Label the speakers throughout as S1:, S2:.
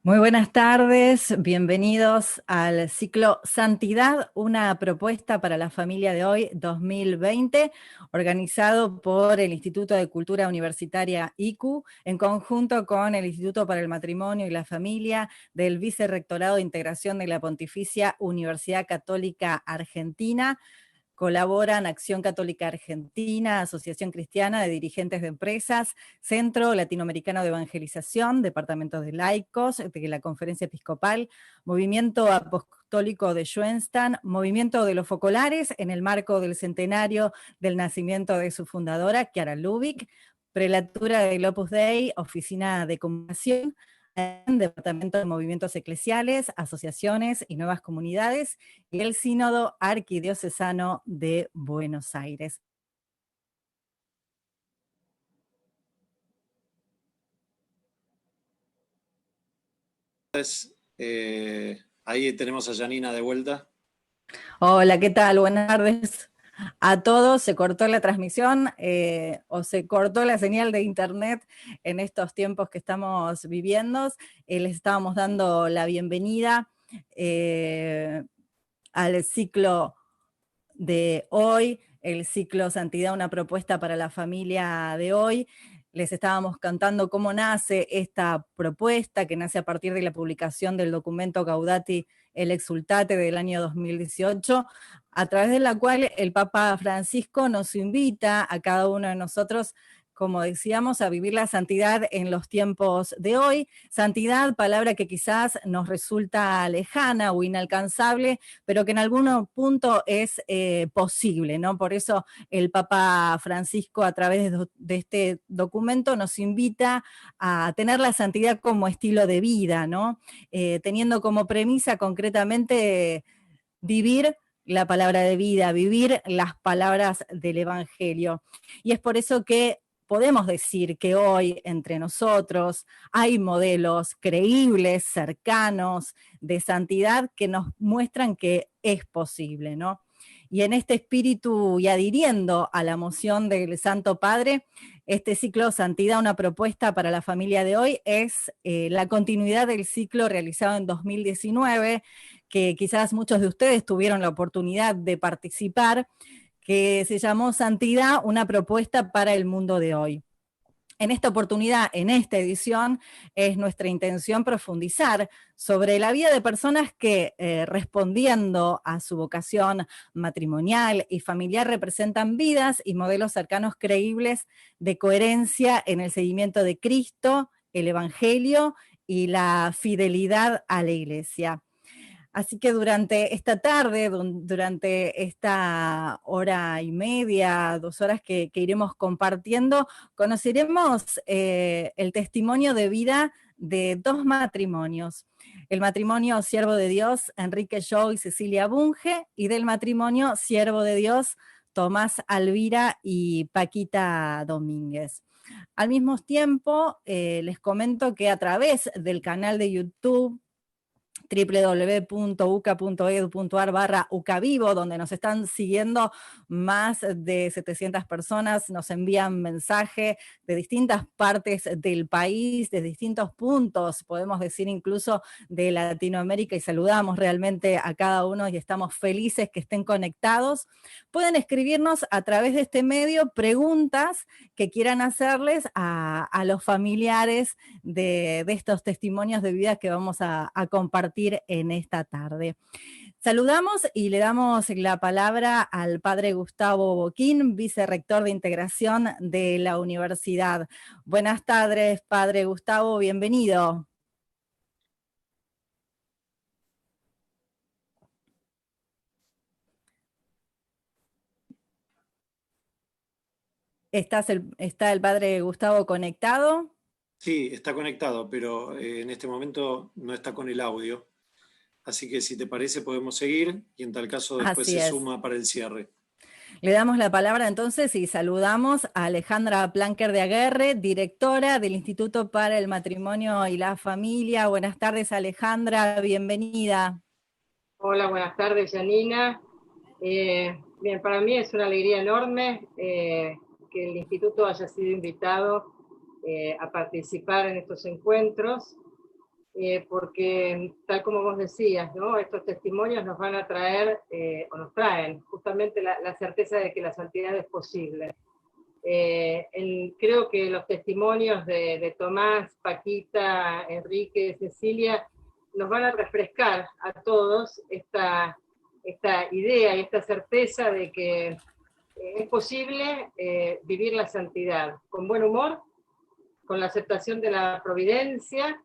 S1: Muy buenas tardes, bienvenidos al ciclo Santidad, una propuesta para la familia de hoy 2020, organizado por el Instituto de Cultura Universitaria ICU, en conjunto con el Instituto para el Matrimonio y la Familia del Vicerrectorado de Integración de la Pontificia Universidad Católica Argentina. Colaboran Acción Católica Argentina, Asociación Cristiana de Dirigentes de Empresas, Centro Latinoamericano de Evangelización, Departamento de Laicos, de la Conferencia Episcopal, Movimiento Apostólico de Schoenstatt, Movimiento de los Focolares, en el marco del centenario del nacimiento de su fundadora, Chiara Lubich, Prelatura del Opus Dei, Oficina de Comunicación, Departamento de Movimientos Eclesiales, Asociaciones y Nuevas Comunidades, y el Sínodo Arquidiocesano de Buenos Aires.
S2: Ahí tenemos a Janina de vuelta.
S1: Hola, ¿qué tal? Buenas tardes a todos. Se cortó la transmisión o se cortó la señal de internet en estos tiempos que estamos viviendo. Les estábamos dando la bienvenida al ciclo de hoy, el ciclo Santidad, una propuesta para la familia de hoy. Les estábamos contando cómo nace esta propuesta, que nace a partir de la publicación del documento Gaudati el Exultate del año 2018, a través de la cual el Papa Francisco nos invita a cada uno de nosotros, como decíamos, a vivir la santidad en los tiempos de hoy. Santidad, palabra que quizás nos resulta lejana o inalcanzable, pero que en algún punto es posible, ¿no? Por eso el Papa Francisco, a través de este documento, nos invita a tener la santidad como estilo de vida, ¿no? Teniendo como premisa concretamente vivir la palabra de vida, vivir las palabras del Evangelio. Y es por eso que podemos decir que hoy entre nosotros hay modelos creíbles, cercanos, de santidad que nos muestran que es posible, ¿no? Y en este espíritu, y adhiriendo a la moción del Santo Padre, este ciclo Santidad, una propuesta para la familia de hoy, es la continuidad del ciclo realizado en 2019, que quizás muchos de ustedes tuvieron la oportunidad de participar, que se llamó Santidad, una propuesta para el mundo de hoy. En esta oportunidad, en esta edición, es nuestra intención profundizar sobre la vida de personas que, respondiendo a su vocación matrimonial y familiar, representan vidas y modelos cercanos creíbles de coherencia en el seguimiento de Cristo, el Evangelio y la fidelidad a la Iglesia. Así que durante esta tarde, durante esta hora y media, 2 horas que iremos compartiendo, conoceremos el testimonio de vida de 2 matrimonios. El matrimonio Siervo de Dios, Enrique Jou y Cecilia Bunge, y del matrimonio Siervo de Dios, Tomás Alvira y Paquita Domínguez. Al mismo tiempo, les comento que a través del canal de YouTube www.uca.edu.ar/ucavivo, donde nos están siguiendo más de 700 personas, nos envían mensaje de distintas partes del país, de distintos puntos, podemos decir incluso de Latinoamérica, y saludamos realmente a cada uno y estamos felices que estén conectados. Pueden escribirnos a través de este medio preguntas que quieran hacerles a los familiares de estos testimonios de vida que vamos a compartir en esta tarde. Saludamos y le damos la palabra al padre Gustavo Boquín, vicerrector de integración de la universidad. Buenas tardes, padre Gustavo, bienvenido. ¿Está el padre Gustavo conectado?
S2: Sí, está conectado, pero en este momento no está con el audio. Así que si te parece podemos seguir y en tal caso después
S1: Así
S2: se
S1: es.
S2: suma para el cierre.
S1: Le damos la palabra entonces y saludamos a Alejandra Planker de Aguerre, directora del Instituto para el Matrimonio y la Familia. Buenas tardes, Alejandra, bienvenida.
S3: Hola, buenas tardes, Janina. Bien, para mí es una alegría enorme que el instituto haya sido invitado a participar en estos encuentros. porque tal como vos decías, ¿no? Estos testimonios nos van a traer, o nos traen justamente la certeza de que la santidad es posible. Creo que los testimonios de Tomás, Paquita, Enrique, Cecilia, nos van a refrescar a todos esta idea y esta certeza de que es posible vivir la santidad con buen humor, con la aceptación de la providencia,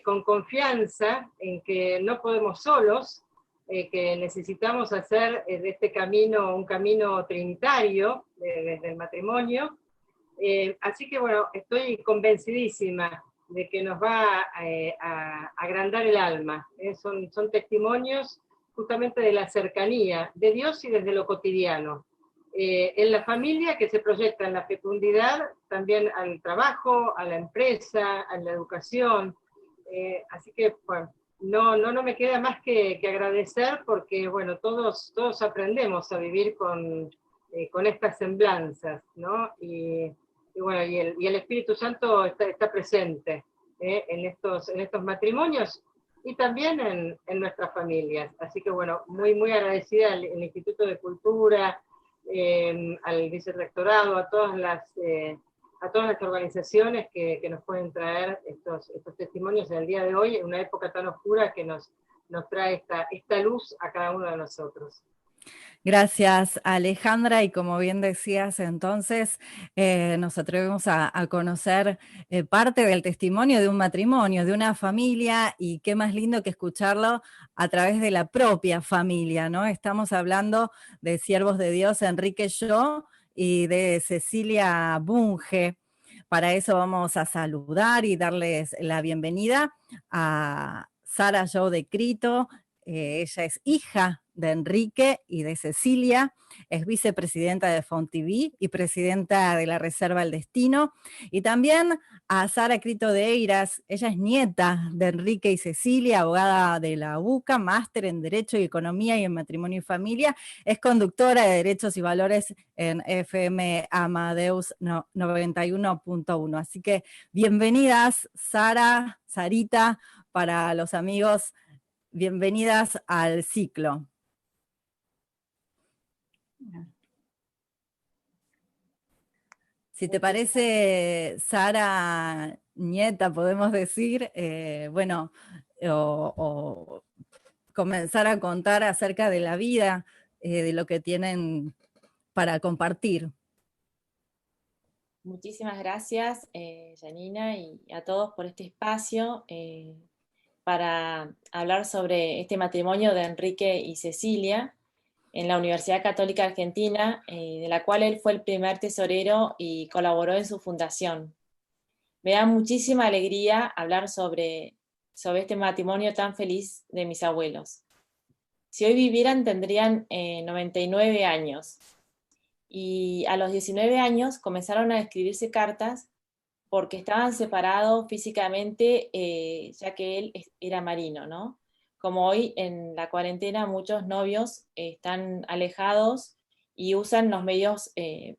S3: con confianza en que no podemos solos, que necesitamos hacer de este camino un camino trinitario desde el matrimonio. Así que bueno, estoy convencidísima de que nos va a agrandar el alma. Son testimonios justamente de la cercanía de Dios y desde lo cotidiano. En la familia, que se proyecta en la fecundidad, también al trabajo, a la empresa, a la educación. Así que, bueno, no me queda más que agradecer, porque, bueno, todos aprendemos a vivir con estas semblanzas, ¿no? Y bueno, y el Espíritu Santo está presente en estos matrimonios y también en nuestras familias. Así que, bueno, muy agradecida al Instituto de Cultura, al vicerrectorado, a todas las organizaciones que nos pueden traer estos testimonios en el día de hoy, en una época tan oscura que nos trae esta luz a cada uno de nosotros.
S1: Gracias, Alejandra, y como bien decías, entonces nos atrevemos a conocer parte del testimonio de un matrimonio, de una familia, y qué más lindo que escucharlo a través de la propia familia, ¿no? Estamos hablando de siervos de Dios, Enrique Yo, y de Cecilia Bunge. Para eso vamos a saludar y darles la bienvenida a Sara Yo de Crito. Ella es hija de Enrique y de Cecilia, es vicepresidenta de FONTV y presidenta de la Reserva El Destino, y también a Sara Crito de Eiras. Ella es nieta de Enrique y Cecilia, abogada de la UCA, máster en Derecho y Economía y en Matrimonio y Familia, es conductora de Derechos y Valores en FM Amadeus 91.1. Así que bienvenidas, Sara, Sarita, para los amigos. Bienvenidas al ciclo. Si te parece, Sara, nieta, podemos decir, bueno, o comenzar a contar acerca de la vida, de lo que tienen para compartir.
S4: Muchísimas gracias, Janina, y a todos por este espacio para hablar sobre este matrimonio de Enrique y Cecilia en la Universidad Católica Argentina, de la cual él fue el primer tesorero y colaboró en su fundación. Me da muchísima alegría hablar sobre este matrimonio tan feliz de mis abuelos. Si hoy vivieran tendrían 99 años. Y a los 19 años comenzaron a escribirse cartas porque estaban separados físicamente, ya que él era marino, ¿no? Como hoy en la cuarentena muchos novios están alejados y usan los medios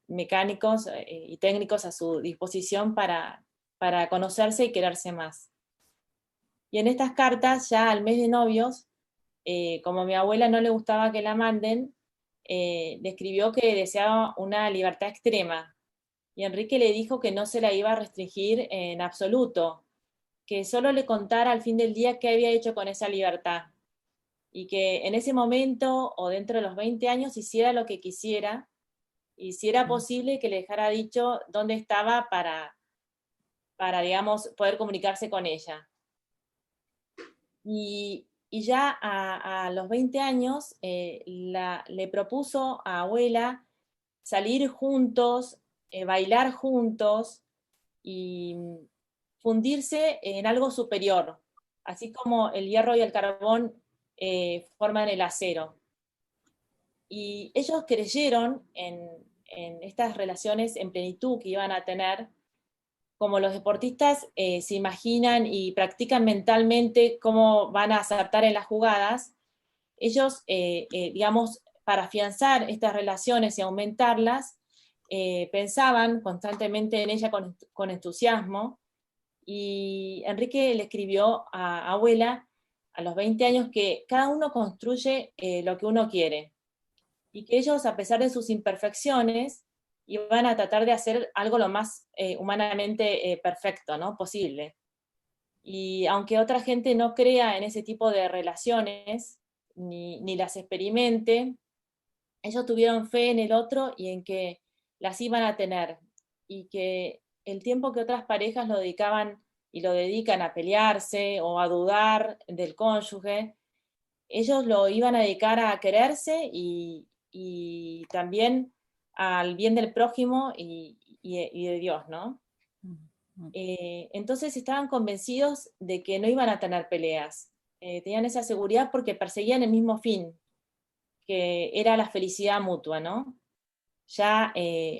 S4: mecánicos y técnicos a su disposición para conocerse y quererse más. Y en estas cartas, ya al mes de novios, como a mi abuela no le gustaba que la manden, le escribió que deseaba una libertad extrema, y Enrique le dijo que no se la iba a restringir en absoluto, que solo le contara al fin del día qué había hecho con esa libertad, y que en ese momento o dentro de los 20 años hiciera lo que quisiera, y si era posible que le dejara dicho dónde estaba para digamos, poder comunicarse con ella. Y ya a los 20 años le propuso a abuela salir juntos, bailar juntos y fundirse en algo superior, así como el hierro y el carbón forman el acero. Y ellos creyeron en estas relaciones en plenitud que iban a tener, como los deportistas se imaginan y practican mentalmente cómo van a acertar en las jugadas. Ellos, digamos, para afianzar estas relaciones y aumentarlas, pensaban constantemente en ella con entusiasmo, Y Enrique le escribió a abuela a los 20 años que cada uno construye lo que uno quiere, y que ellos, a pesar de sus imperfecciones, iban a tratar de hacer algo lo más humanamente perfecto, ¿no?, posible. Y aunque otra gente no crea en ese tipo de relaciones, ni las experimente, ellos tuvieron fe en el otro y en que las iban a tener, y que el tiempo que otras parejas lo dedicaban y lo dedican a pelearse o a dudar del cónyuge, ellos lo iban a dedicar a quererse y también al bien del prójimo y de Dios, ¿no? Entonces estaban convencidos de que no iban a tener peleas. Tenían esa seguridad porque perseguían el mismo fin, que era la felicidad mutua, ¿no? Ya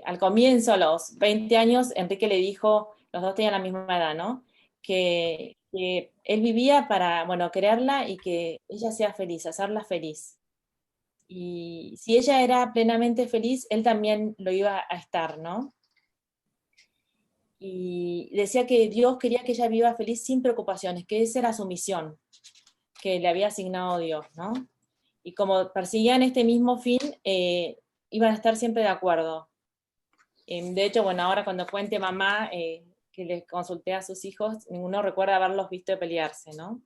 S4: al comienzo, a los 20 años, Enrique le dijo, los dos tenían la misma edad, ¿no?, que él vivía para, bueno, quererla y que ella sea feliz, hacerla feliz. Y si ella era plenamente feliz, él también lo iba a estar, ¿no? Y decía que Dios quería que ella viva feliz sin preocupaciones, que esa era su misión, que le había asignado Dios, ¿no? Y como persiguían este mismo fin, iban a estar siempre de acuerdo. De hecho, bueno, ahora cuando cuente mamá que les consulté a sus hijos, ninguno recuerda haberlos visto pelearse, ¿no?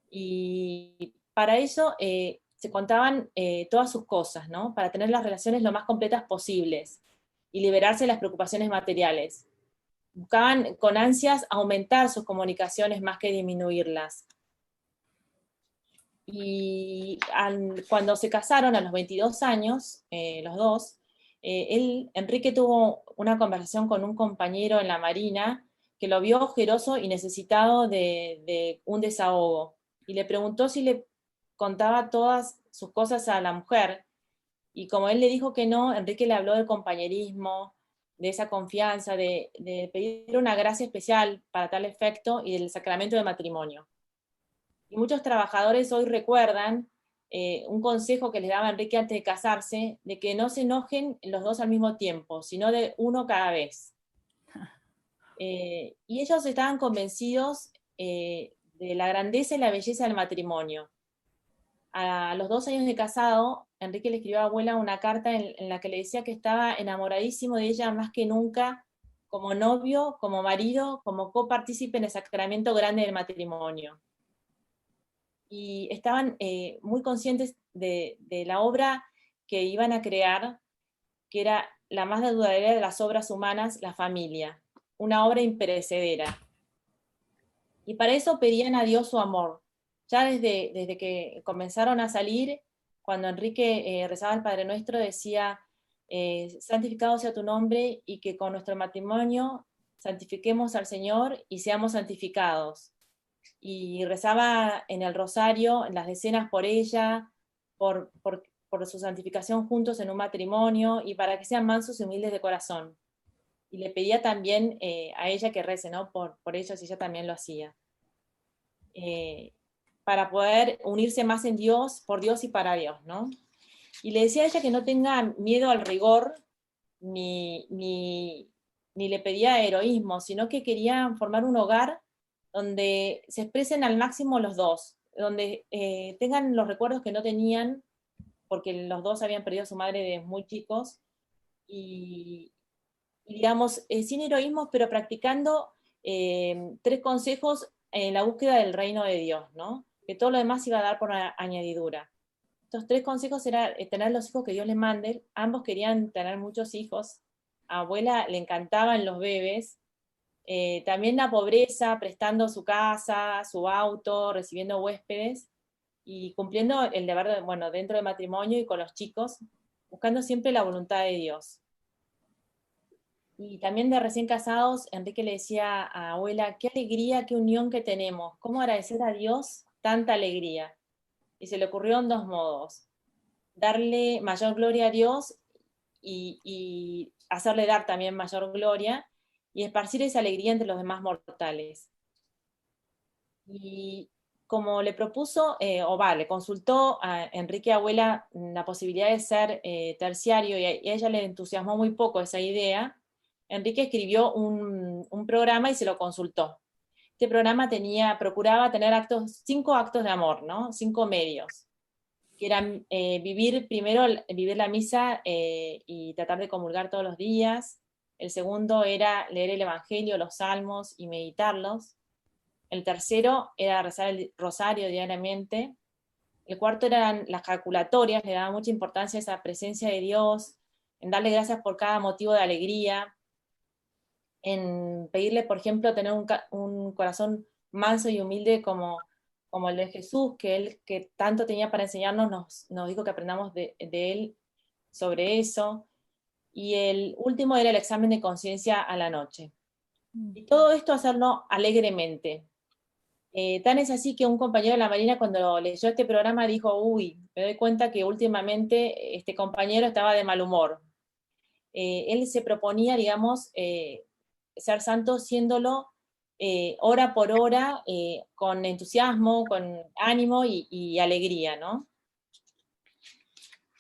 S4: Y para eso se contaban todas sus cosas, ¿no?, para tener las relaciones lo más completas posibles y liberarse de las preocupaciones materiales. Buscaban con ansias aumentar sus comunicaciones más que disminuirlas. Y cuando se casaron a los 22 años, los dos, Enrique tuvo una conversación con un compañero en la Marina que lo vio ojeroso y necesitado de un desahogo. Y le preguntó si le contaba todas sus cosas a la mujer. Y como él le dijo que no, Enrique le habló del compañerismo, de esa confianza, de pedir una gracia especial para tal efecto y del sacramento de matrimonio. Y muchos trabajadores hoy recuerdan un consejo que les daba Enrique antes de casarse, de que no se enojen los dos al mismo tiempo, sino de uno cada vez. Y ellos estaban convencidos de la grandeza y la belleza del matrimonio. A los 2 años de casado, Enrique le escribió a abuela una carta en la que le decía que estaba enamoradísimo de ella más que nunca, como novio, como marido, como copartícipe en el sacramento grande del matrimonio. Y estaban muy conscientes de la obra que iban a crear, que era la más duradera de las obras humanas, la familia, una obra imperecedera. Y para eso pedían a Dios su amor. Ya desde que comenzaron a salir, cuando Enrique rezaba el Padre Nuestro, decía, santificado sea tu nombre, y que con nuestro matrimonio santifiquemos al Señor y seamos santificados. Y rezaba en el rosario, en las decenas por ella, por su santificación juntos en un matrimonio, y para que sean mansos y humildes de corazón. Y le pedía también a ella que rece, ¿no?, por ellos, y ella también lo hacía. Para poder unirse más en Dios, por Dios y para Dios, ¿no? Y le decía a ella que no tenga miedo al rigor, ni le pedía heroísmo, sino que quería formar un hogar donde se expresen al máximo los dos, donde tengan los recuerdos que no tenían, porque los dos habían perdido a su madre de muy chicos, y digamos, sin heroísmos, pero practicando 3 consejos en la búsqueda del reino de Dios, ¿no? Que todo lo demás iba a dar por añadidura. Estos 3 consejos eran tener los hijos que Dios les mande. Ambos querían tener muchos hijos. A abuela le encantaban los bebés. También la pobreza, prestando su casa, su auto, recibiendo huéspedes y cumpliendo el deber, bueno, dentro del matrimonio y con los chicos, buscando siempre la voluntad de Dios. Y también de recién casados, Enrique le decía a abuela, qué alegría, qué unión que tenemos, cómo agradecer a Dios tanta alegría. Y se le ocurrió en 2 modos, darle mayor gloria a Dios y hacerle dar también mayor gloria, y esparcir esa alegría entre los demás mortales. Y como le propuso, le consultó a Enrique abuela la posibilidad de ser terciario, y a ella le entusiasmó muy poco esa idea, Enrique escribió un programa y se lo consultó. Este programa procuraba tener 5 actos de amor, ¿no? 5 medios, que eran vivir la misa y tratar de comulgar todos los días. El segundo era leer el Evangelio, los Salmos y meditarlos. El tercero era rezar el rosario diariamente. El cuarto eran las calculatorias, le daba mucha importancia a esa presencia de Dios, en darle gracias por cada motivo de alegría, en pedirle, por ejemplo, tener un corazón manso y humilde como el de Jesús, que él que tanto tenía para enseñarnos, nos dijo que aprendamos de él sobre eso. Y el último era el examen de conciencia a la noche. Y todo esto hacerlo alegremente. Tan es así que un compañero de la Marina, cuando leyó este programa, dijo: uy, me doy cuenta que últimamente este compañero estaba de mal humor. Él se proponía, digamos, ser santo siéndolo hora por hora, con entusiasmo, con ánimo y alegría, ¿no?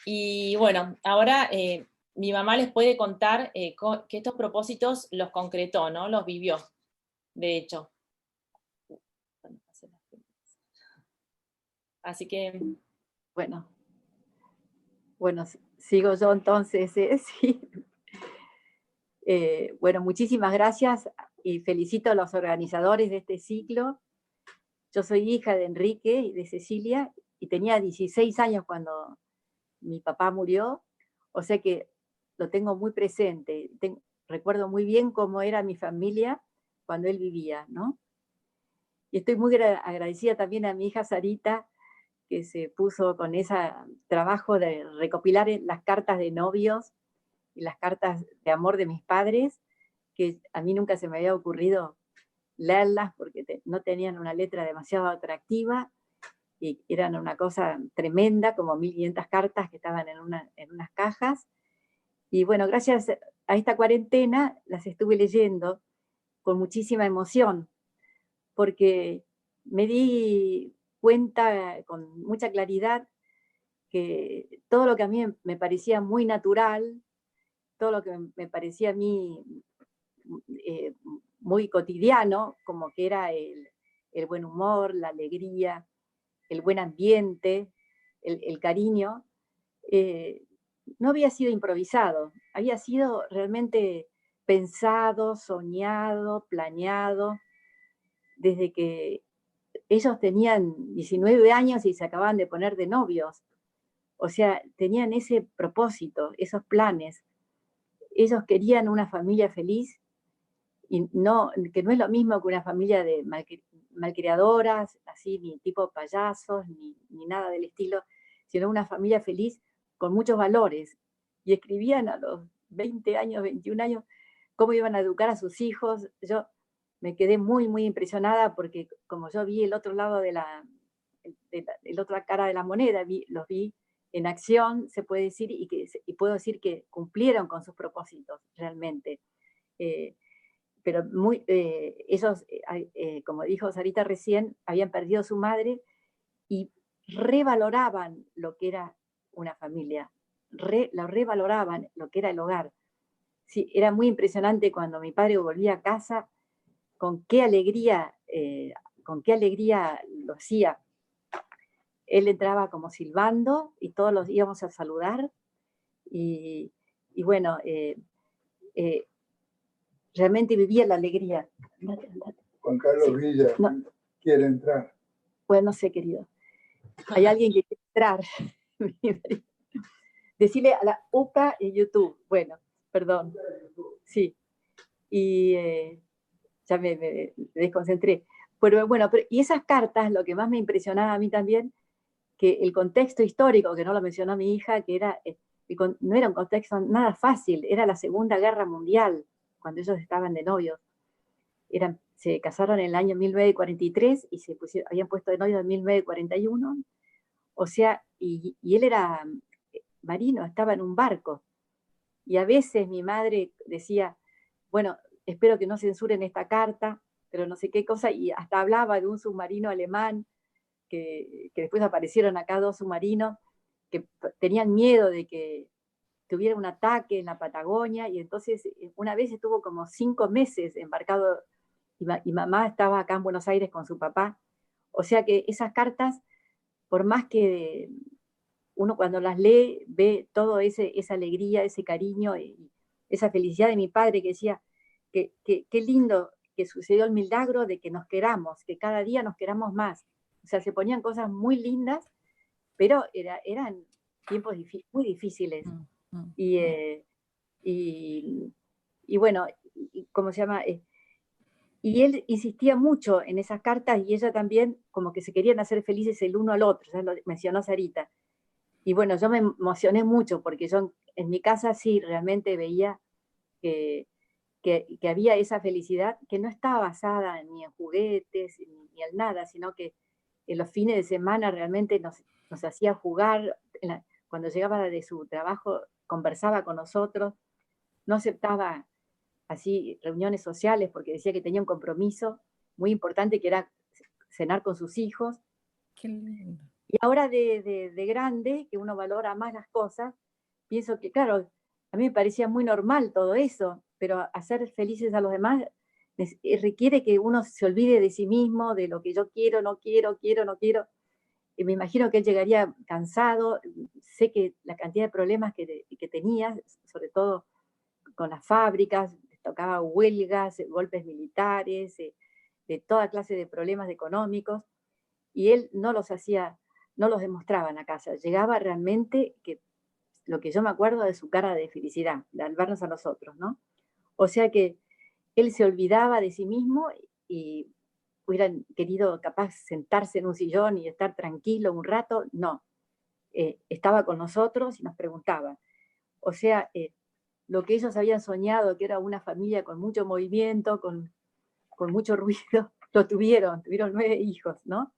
S4: Y bueno, ahora mi mamá les puede contar que estos propósitos los concretó, ¿no? Los vivió, de hecho. Así que...
S5: Bueno, sigo yo entonces, sí. Bueno, muchísimas gracias y felicito a los organizadores de este ciclo. Yo soy hija de Enrique y de Cecilia y tenía 16 años cuando mi papá murió, o sea que lo tengo muy presente. Recuerdo muy bien cómo era mi familia cuando él vivía, ¿no? Y estoy muy agradecida también a mi hija Sarita, que se puso con ese trabajo de recopilar las cartas de novios y las cartas de amor de mis padres, que a mí nunca se me había ocurrido leerlas porque no tenían una letra demasiado atractiva y eran una cosa tremenda, como 1500 cartas que estaban en unas cajas. Y bueno, gracias a esta cuarentena las estuve leyendo con muchísima emoción, porque me di cuenta con mucha claridad que todo lo que a mí me parecía muy natural, todo lo que me parecía a mí muy cotidiano, como que era el buen humor, la alegría, el buen ambiente, el cariño, no había sido improvisado, había sido realmente pensado, soñado, planeado, desde que ellos tenían 19 años y se acababan de poner de novios. O sea, tenían ese propósito, esos planes. Ellos querían una familia feliz, y que no es lo mismo que una familia de malcriadoras, así, ni tipo payasos, ni nada del estilo, sino una familia feliz con muchos valores. Y escribían a los 20 años, 21 años, cómo iban a educar a sus hijos. Yo me quedé muy, muy impresionada porque como yo vi el otro lado de la otra cara de la moneda, los vi en acción, se puede decir, y puedo decir que cumplieron con sus propósitos realmente. Pero ellos, como dijo Sarita recién, habían perdido a su madre y revaloraban lo que era una familia, lo revaloraban lo que era el hogar. Sí, era muy impresionante cuando mi padre volvía a casa, con qué alegría lo hacía. Él entraba como silbando y todos los íbamos a saludar. Y bueno, realmente vivía la alegría.
S6: Juan Carlos Villa quiere entrar.
S5: Bueno, no sé, querido. Hay alguien que quiere entrar. Decirle a la UCA en YouTube. Bueno, perdón. Sí. Y ya me desconcentré. Pero bueno, y esas cartas, lo que más me impresionaba a mí también, que el contexto histórico, que no lo mencionó mi hija, que no era un contexto nada fácil, era la Segunda Guerra Mundial, cuando ellos estaban de novios. Se casaron en el año 1943 y habían puesto de novio en 1941. O sea, y él era marino, estaba en un barco. Y a veces mi madre decía, bueno, espero que no censuren esta carta, pero no sé qué cosa, y hasta hablaba de un submarino alemán, que después aparecieron acá 2 submarinos, que tenían miedo de que tuviera un ataque en la Patagonia, y entonces una vez estuvo como 5 meses embarcado, y mamá estaba acá en Buenos Aires con su papá. O sea que esas cartas, por más que uno cuando las lee, ve toda esa alegría, ese cariño y esa felicidad de mi padre, que decía que qué lindo que sucedió el milagro de que nos queramos, que cada día nos queramos más. O sea, se ponían cosas muy lindas, pero eran tiempos muy difíciles. Y bueno, ¿cómo se llama? Y él insistía mucho en esas cartas, y ella también, como que se querían hacer felices el uno al otro, ya lo mencionó Sarita. Y bueno, yo me emocioné mucho, porque yo en mi casa sí realmente veía que había esa felicidad que no estaba basada ni en juguetes, ni en nada, sino que en los fines de semana realmente nos hacía jugar. Cuando llegaba de su trabajo, conversaba con nosotros, no aceptaba así reuniones sociales porque decía que tenía un compromiso muy importante, que era cenar con sus hijos.
S1: Qué lindo.
S5: Y ahora de grande, que uno valora más las cosas, pienso que, claro, a mí me parecía muy normal todo eso, pero hacer felices a los demás requiere que uno se olvide de sí mismo, de lo que yo quiero, no quiero. Y me imagino que él llegaría cansado. Sé que la cantidad de problemas que tenía, sobre todo con las fábricas, les tocaba huelgas, golpes militares, de toda clase de problemas económicos, y él no los demostraba en la casa. Llegaba realmente, que lo que yo me acuerdo de su cara de felicidad, al vernos a nosotros, ¿no? O sea que él se olvidaba de sí mismo, y hubieran querido capaz sentarse en un sillón y estar tranquilo un rato, no. Estaba con nosotros y nos preguntaba. O sea, lo que ellos habían soñado, que era una familia con mucho movimiento, con mucho ruido, lo tuvieron 9 hijos, ¿no?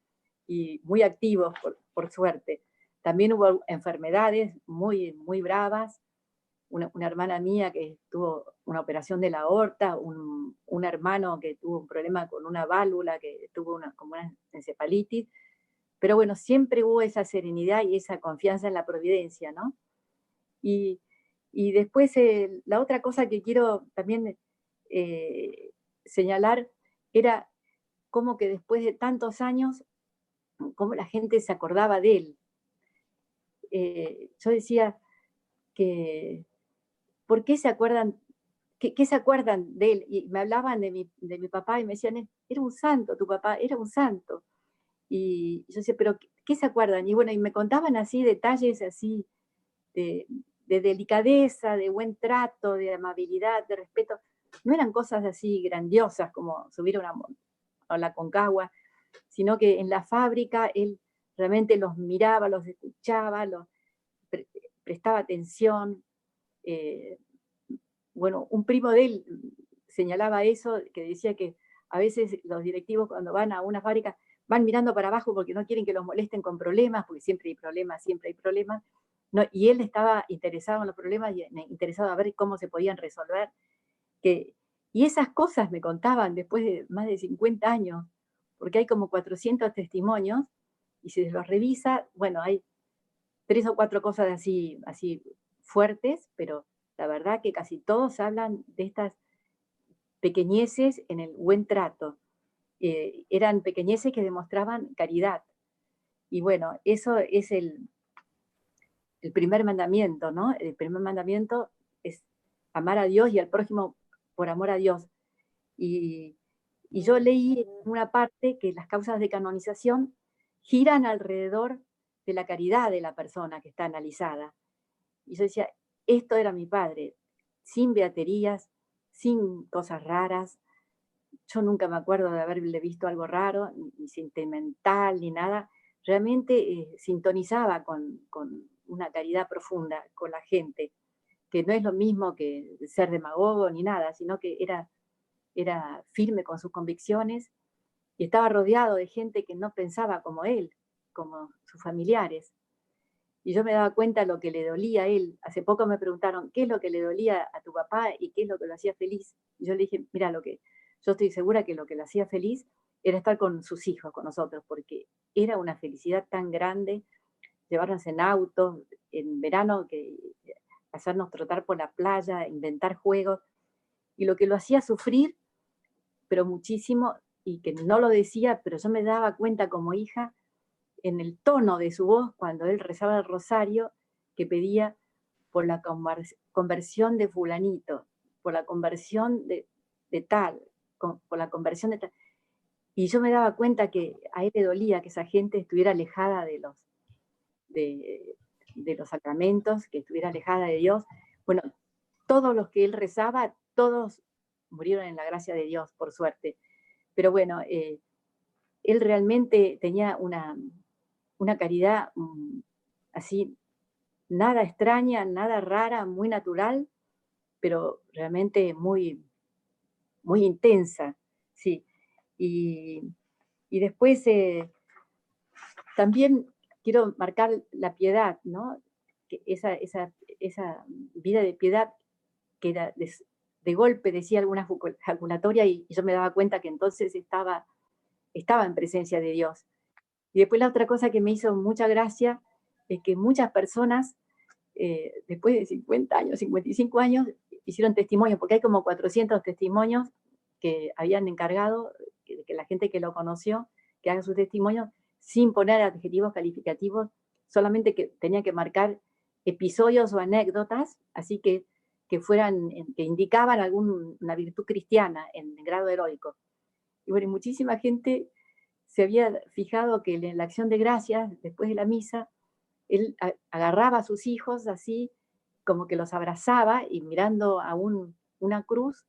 S5: Y muy activos, por suerte. También hubo enfermedades muy, muy bravas. Una hermana mía que tuvo una operación de la aorta, un hermano que tuvo un problema con una válvula, que tuvo como una encefalitis. Pero bueno, siempre hubo esa serenidad y esa confianza en la providencia, ¿no? Y después, la otra cosa que quiero también señalar era cómo que después de tantos años, cómo la gente se acordaba de él. Yo decía que, ¿por qué se acuerdan? ¿Qué se acuerdan de él? Y me hablaban de mi papá y me decían, era un santo, tu papá, era un santo. Y yo decía, ¿pero qué se acuerdan? Y bueno, y me contaban así detalles así de delicadeza, de buen trato, de amabilidad, de respeto. No eran cosas así grandiosas como subir a la Concagua, sino que en la fábrica él realmente los miraba, los escuchaba, prestaba atención. Bueno, un primo de él señalaba eso, que decía que a veces los directivos, cuando van a una fábrica, van mirando para abajo porque no quieren que los molesten con problemas, porque siempre hay problemas. No, y él estaba interesado en los problemas y interesado a ver cómo se podían resolver. Y esas cosas me contaban después de más de 50 años, porque hay como 400 testimonios, y si se los revisa, bueno, hay 3 o 4 cosas así fuertes, pero la verdad que casi todos hablan de estas pequeñeces en el buen trato. Eran pequeñeces que demostraban caridad. Y bueno, eso es el primer mandamiento, ¿no? El primer mandamiento es amar a Dios y al prójimo por amor a Dios. Y yo leí en una parte que las causas de canonización giran alrededor de la caridad de la persona que está analizada. Y yo decía, esto era mi padre, sin beaterías, sin cosas raras. Yo nunca me acuerdo de haberle visto algo raro, ni sentimental, ni nada. Realmente sintonizaba con una caridad profunda con la gente, que no es lo mismo que ser demagogo ni nada, sino que era firme con sus convicciones, y estaba rodeado de gente que no pensaba como él, como sus familiares. Y yo me daba cuenta lo que le dolía a él. Hace poco me preguntaron, ¿qué es lo que le dolía a tu papá y qué es lo que lo hacía feliz? Y yo le dije, mira, yo estoy segura que lo que lo hacía feliz era estar con sus hijos, con nosotros, porque era una felicidad tan grande llevarnos en auto, en verano, que hacernos trotar por la playa, inventar juegos, y lo que lo hacía sufrir, pero muchísimo, y que no lo decía, pero yo me daba cuenta como hija, en el tono de su voz, cuando él rezaba el rosario, que pedía por la conversión de fulanito, por la conversión de tal, por la conversión de tal. Y yo me daba cuenta que a él le dolía que esa gente estuviera alejada de los sacramentos, que estuviera alejada de Dios. Bueno, todos los que él rezaba, todos murieron en la gracia de Dios, por suerte. Pero bueno, él realmente tenía una caridad así, nada extraña, nada rara, muy natural, pero realmente muy, muy intensa, sí. Y después también quiero marcar la piedad, ¿no? Que esa vida de piedad que era de golpe decía alguna jaculatoria y yo me daba cuenta que entonces estaba en presencia de Dios. Y después la otra cosa que me hizo mucha gracia es que muchas personas, después de 50 años, 55 años, hicieron testimonios, porque hay como 400 testimonios que habían encargado, que la gente que lo conoció, que haga sus testimonios sin poner adjetivos calificativos, solamente que tenía que marcar episodios o anécdotas, así que indicaban alguna virtud cristiana en grado heroico. Y bueno, muchísima gente se había fijado que en la acción de gracias, después de la misa, él agarraba a sus hijos así, como que los abrazaba y mirando a una cruz,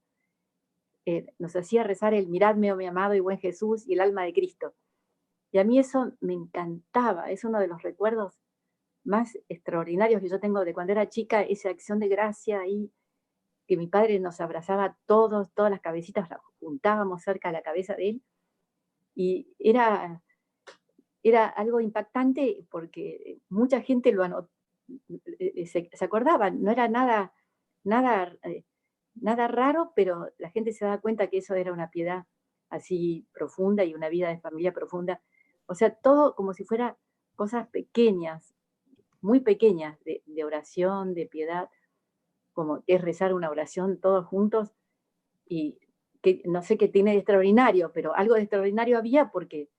S5: nos hacía rezar el miradme, oh mi amado y buen Jesús, y el alma de Cristo. Y a mí eso me encantaba, es uno de los recuerdos más extraordinarios que yo tengo de cuando era chica, esa acción de gracia ahí, que mi padre nos abrazaba todas las cabecitas, las juntábamos cerca de la cabeza de él, y era algo impactante porque mucha gente lo anotó, se acordaba, no era nada raro, pero la gente se daba cuenta que eso era una piedad así profunda y una vida de familia profunda. O sea, todo como si fuera cosas pequeñas, muy pequeñas, de oración, de piedad, como es rezar una oración todos juntos, y que no sé qué tiene de extraordinario, pero algo de extraordinario había porque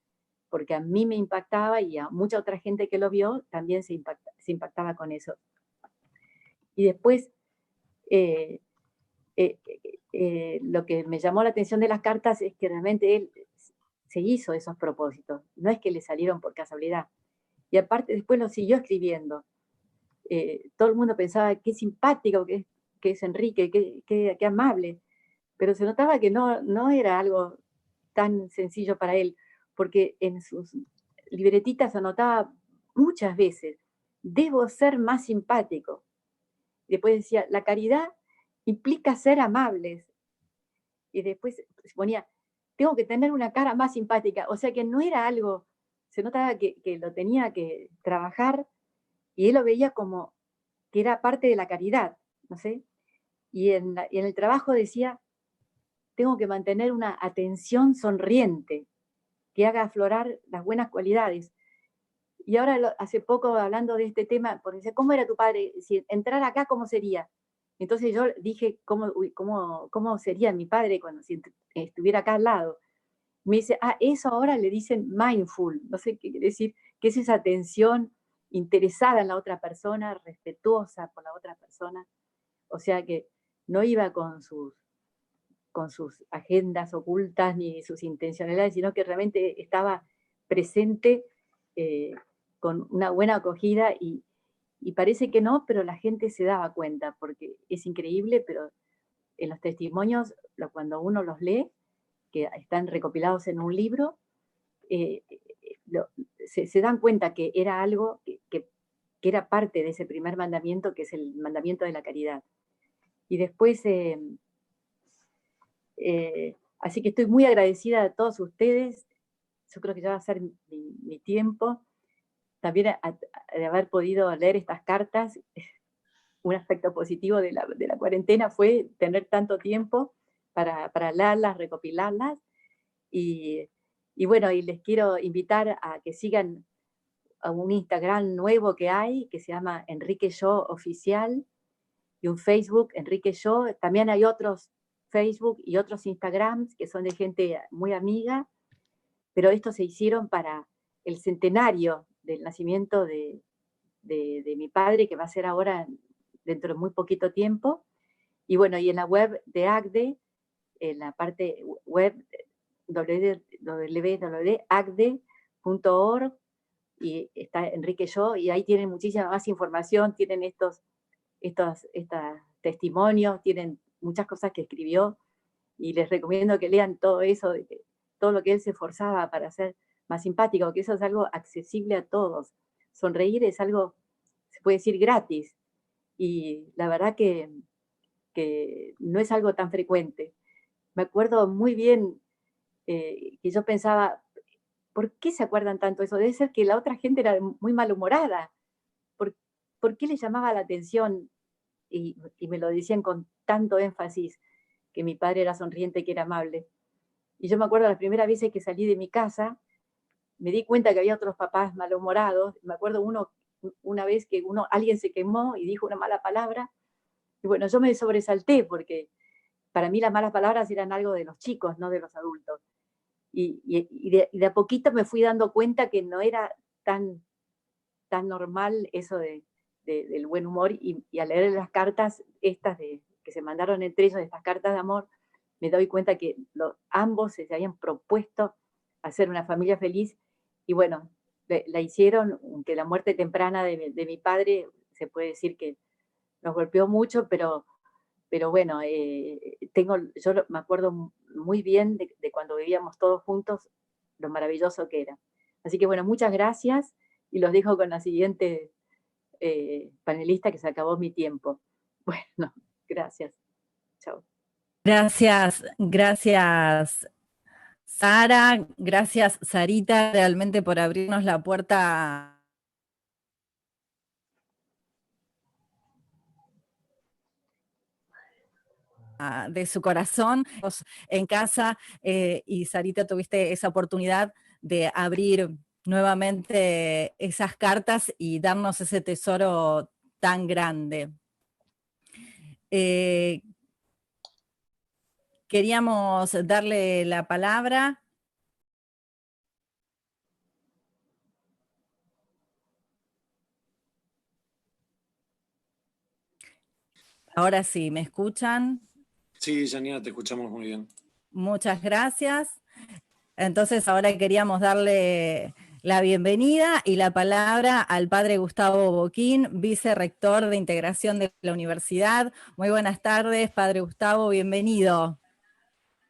S5: a mí me impactaba y a mucha otra gente que lo vio también se impactaba con eso. Y después, lo que me llamó la atención de las cartas es que realmente él se hizo esos propósitos, no es que le salieron por casualidad. Y aparte después lo siguió escribiendo. Todo el mundo pensaba qué simpático que es Enrique, qué amable, pero se notaba que no era algo tan sencillo para él, porque en sus libretitas anotaba muchas veces, debo ser más simpático. Y después decía, la caridad implica ser amables. Y después ponía, tengo que tener una cara más simpática. O sea que no era algo, se notaba que lo tenía que trabajar y él lo veía como que era parte de la caridad, no sé. Y en el trabajo decía, tengo que mantener una atención sonriente que haga aflorar las buenas cualidades. Y ahora, hace poco, hablando de este tema, porque dice, ¿cómo era tu padre? Si entrara acá, ¿cómo sería? Entonces yo dije, ¿cómo sería mi padre si estuviera acá al lado? Me dice, eso ahora le dicen mindful, no sé qué quiere decir, que es esa atención interesada en la otra persona, respetuosa por la otra persona. O sea que no iba con sus agendas ocultas ni sus intencionalidades, sino que realmente estaba presente con una buena acogida y parece que no, pero la gente se daba cuenta, porque es increíble, pero en los testimonios, cuando uno los lee, que están recopilados en un libro, se dan cuenta que era algo que era parte de ese primer mandamiento, que es el mandamiento de la caridad. Y después, así que estoy muy agradecida a todos ustedes. Yo creo que ya va a ser mi tiempo. También de haber podido leer estas cartas, un aspecto positivo de la cuarentena fue tener tanto tiempo para leerlas, recopilarlas. Y bueno, y les quiero invitar a que sigan a un Instagram nuevo que hay, que se llama Enrique Yo Oficial, y un Facebook, Enrique Yo. También hay otros Facebook y otros Instagrams que son de gente muy amiga, pero estos se hicieron para el centenario del nacimiento de mi padre, que va a ser ahora dentro de muy poquito tiempo. Y bueno, y en la web de ACDE, en la parte web www.acde.org, y está Enrique Yo, y ahí tienen muchísima más información, tienen estos testimonios, tienen muchas cosas que escribió, y les recomiendo que lean todo eso, todo lo que él se esforzaba para ser más simpático, que eso es algo accesible a todos. Sonreír es algo, se puede decir, gratis, y la verdad que no es algo tan frecuente. Me acuerdo muy bien que yo pensaba, ¿por qué se acuerdan tanto eso? Debe ser que la otra gente era muy malhumorada. ¿Por qué le llamaba la atención? Y me lo decían con tanto énfasis, que mi padre era sonriente, que era amable. Y yo me acuerdo las primeras veces que salí de mi casa, me di cuenta que había otros papás malhumorados. Me acuerdo una vez que alguien se quemó y dijo una mala palabra. Y bueno, yo me sobresalté porque para mí las malas palabras eran algo de los chicos, no de los adultos. Y de a poquito me fui dando cuenta que no era tan normal eso del buen humor, y al leer las cartas estas que se mandaron entre ellos, estas cartas de amor, me doy cuenta que ambos se habían propuesto hacer una familia feliz, y bueno, la hicieron, aunque la muerte temprana de mi padre, se puede decir que nos golpeó mucho, pero bueno, yo me acuerdo muy bien de cuando vivíamos todos juntos, lo maravilloso que era. Así que bueno, muchas gracias, y los dejo con la siguiente panelista, que se acabó mi tiempo. Bueno, gracias. Chao.
S1: Gracias, Sara, gracias, Sarita, realmente por abrirnos la puerta de su corazón en casa, y Sarita, tuviste esa oportunidad de abrir nuevamente esas cartas y darnos ese tesoro tan grande. Queríamos darle la palabra ahora sí, ¿me escuchan?
S2: Sí, Janina, te escuchamos muy bien.
S1: Muchas gracias. Entonces ahora queríamos darle la bienvenida y la palabra al padre Gustavo Boquín, vicerrector de integración de la universidad. Muy buenas tardes, padre Gustavo, bienvenido.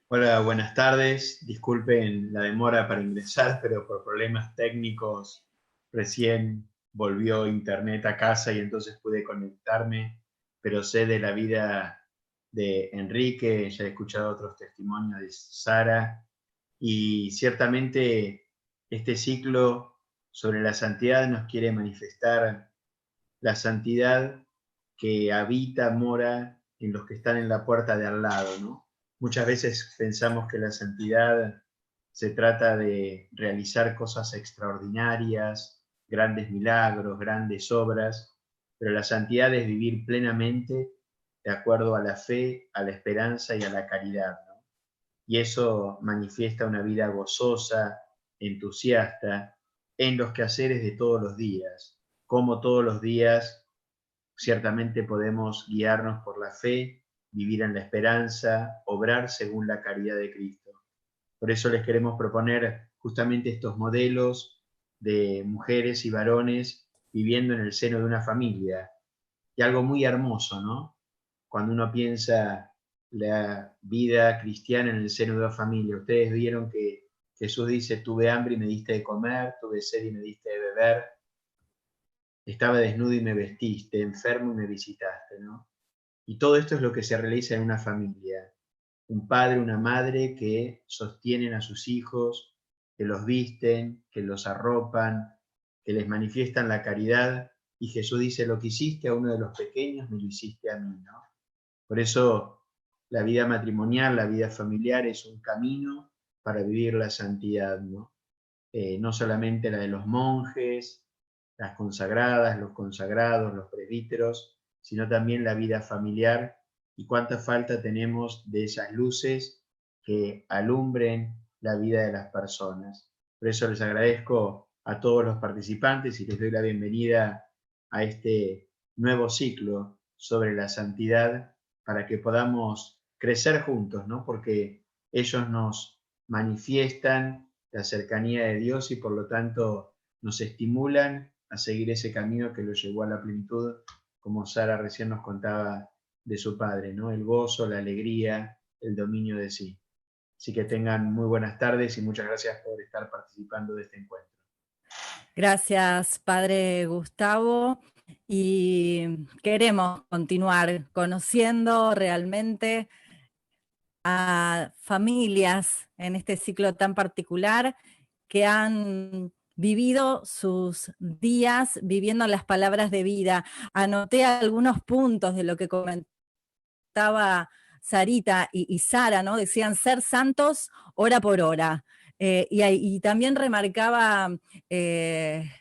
S7: Hola, buenas tardes. Disculpen la demora para ingresar, pero por problemas técnicos recién volvió internet a casa y entonces pude conectarme, pero sé de la vida de Enrique, ya he escuchado otros testimonios de Sara, y ciertamente este ciclo sobre la santidad nos quiere manifestar la santidad que habita, mora en los que están en la puerta de al lado, ¿no? Muchas veces pensamos que la santidad se trata de realizar cosas extraordinarias, grandes milagros, grandes obras, pero la santidad es vivir plenamente de acuerdo a la fe, a la esperanza y a la caridad, ¿no? Y eso manifiesta una vida gozosa, entusiasta, en los quehaceres de todos los días, como todos los días ciertamente podemos guiarnos por la fe, vivir en la esperanza, obrar según la caridad de Cristo. Por eso les queremos proponer justamente estos modelos de mujeres y varones viviendo en el seno de una familia. Y algo muy hermoso, ¿no? Cuando uno piensa la vida cristiana en el seno de una familia. Ustedes vieron que Jesús dice, tuve hambre y me diste de comer, tuve sed y me diste de beber, estaba desnudo y me vestiste, enfermo y me visitaste, ¿no? Y todo esto es lo que se realiza en una familia. Un padre, una madre que sostienen a sus hijos, que los visten, que los arropan, que les manifiestan la caridad. Y Jesús dice, lo que hiciste a uno de los pequeños, me lo hiciste a mí, ¿no? Por eso la vida matrimonial, la vida familiar es un camino para vivir la santidad, ¿no? No solamente la de los monjes, las consagradas, los consagrados, los presbíteros, sino también la vida familiar, y cuánta falta tenemos de esas luces que alumbren la vida de las personas. Por eso les agradezco a todos los participantes y les doy la bienvenida a este nuevo ciclo sobre la santidad, para que podamos crecer juntos, ¿no? Porque ellos nos manifiestan la cercanía de Dios y por lo tanto nos estimulan a seguir ese camino que lo llevó a la plenitud, como Sara recién nos contaba de su padre, ¿no? El gozo, la alegría, el dominio de sí. Así que tengan muy buenas tardes y muchas gracias por estar participando de este encuentro.
S1: Gracias, Padre Gustavo. Y queremos continuar conociendo realmente a familias en este ciclo tan particular que han vivido sus días viviendo las palabras de vida. Anoté algunos puntos de lo que comentaba Sarita y Sara, ¿no? Decían ser santos hora por hora. Y también remarcaba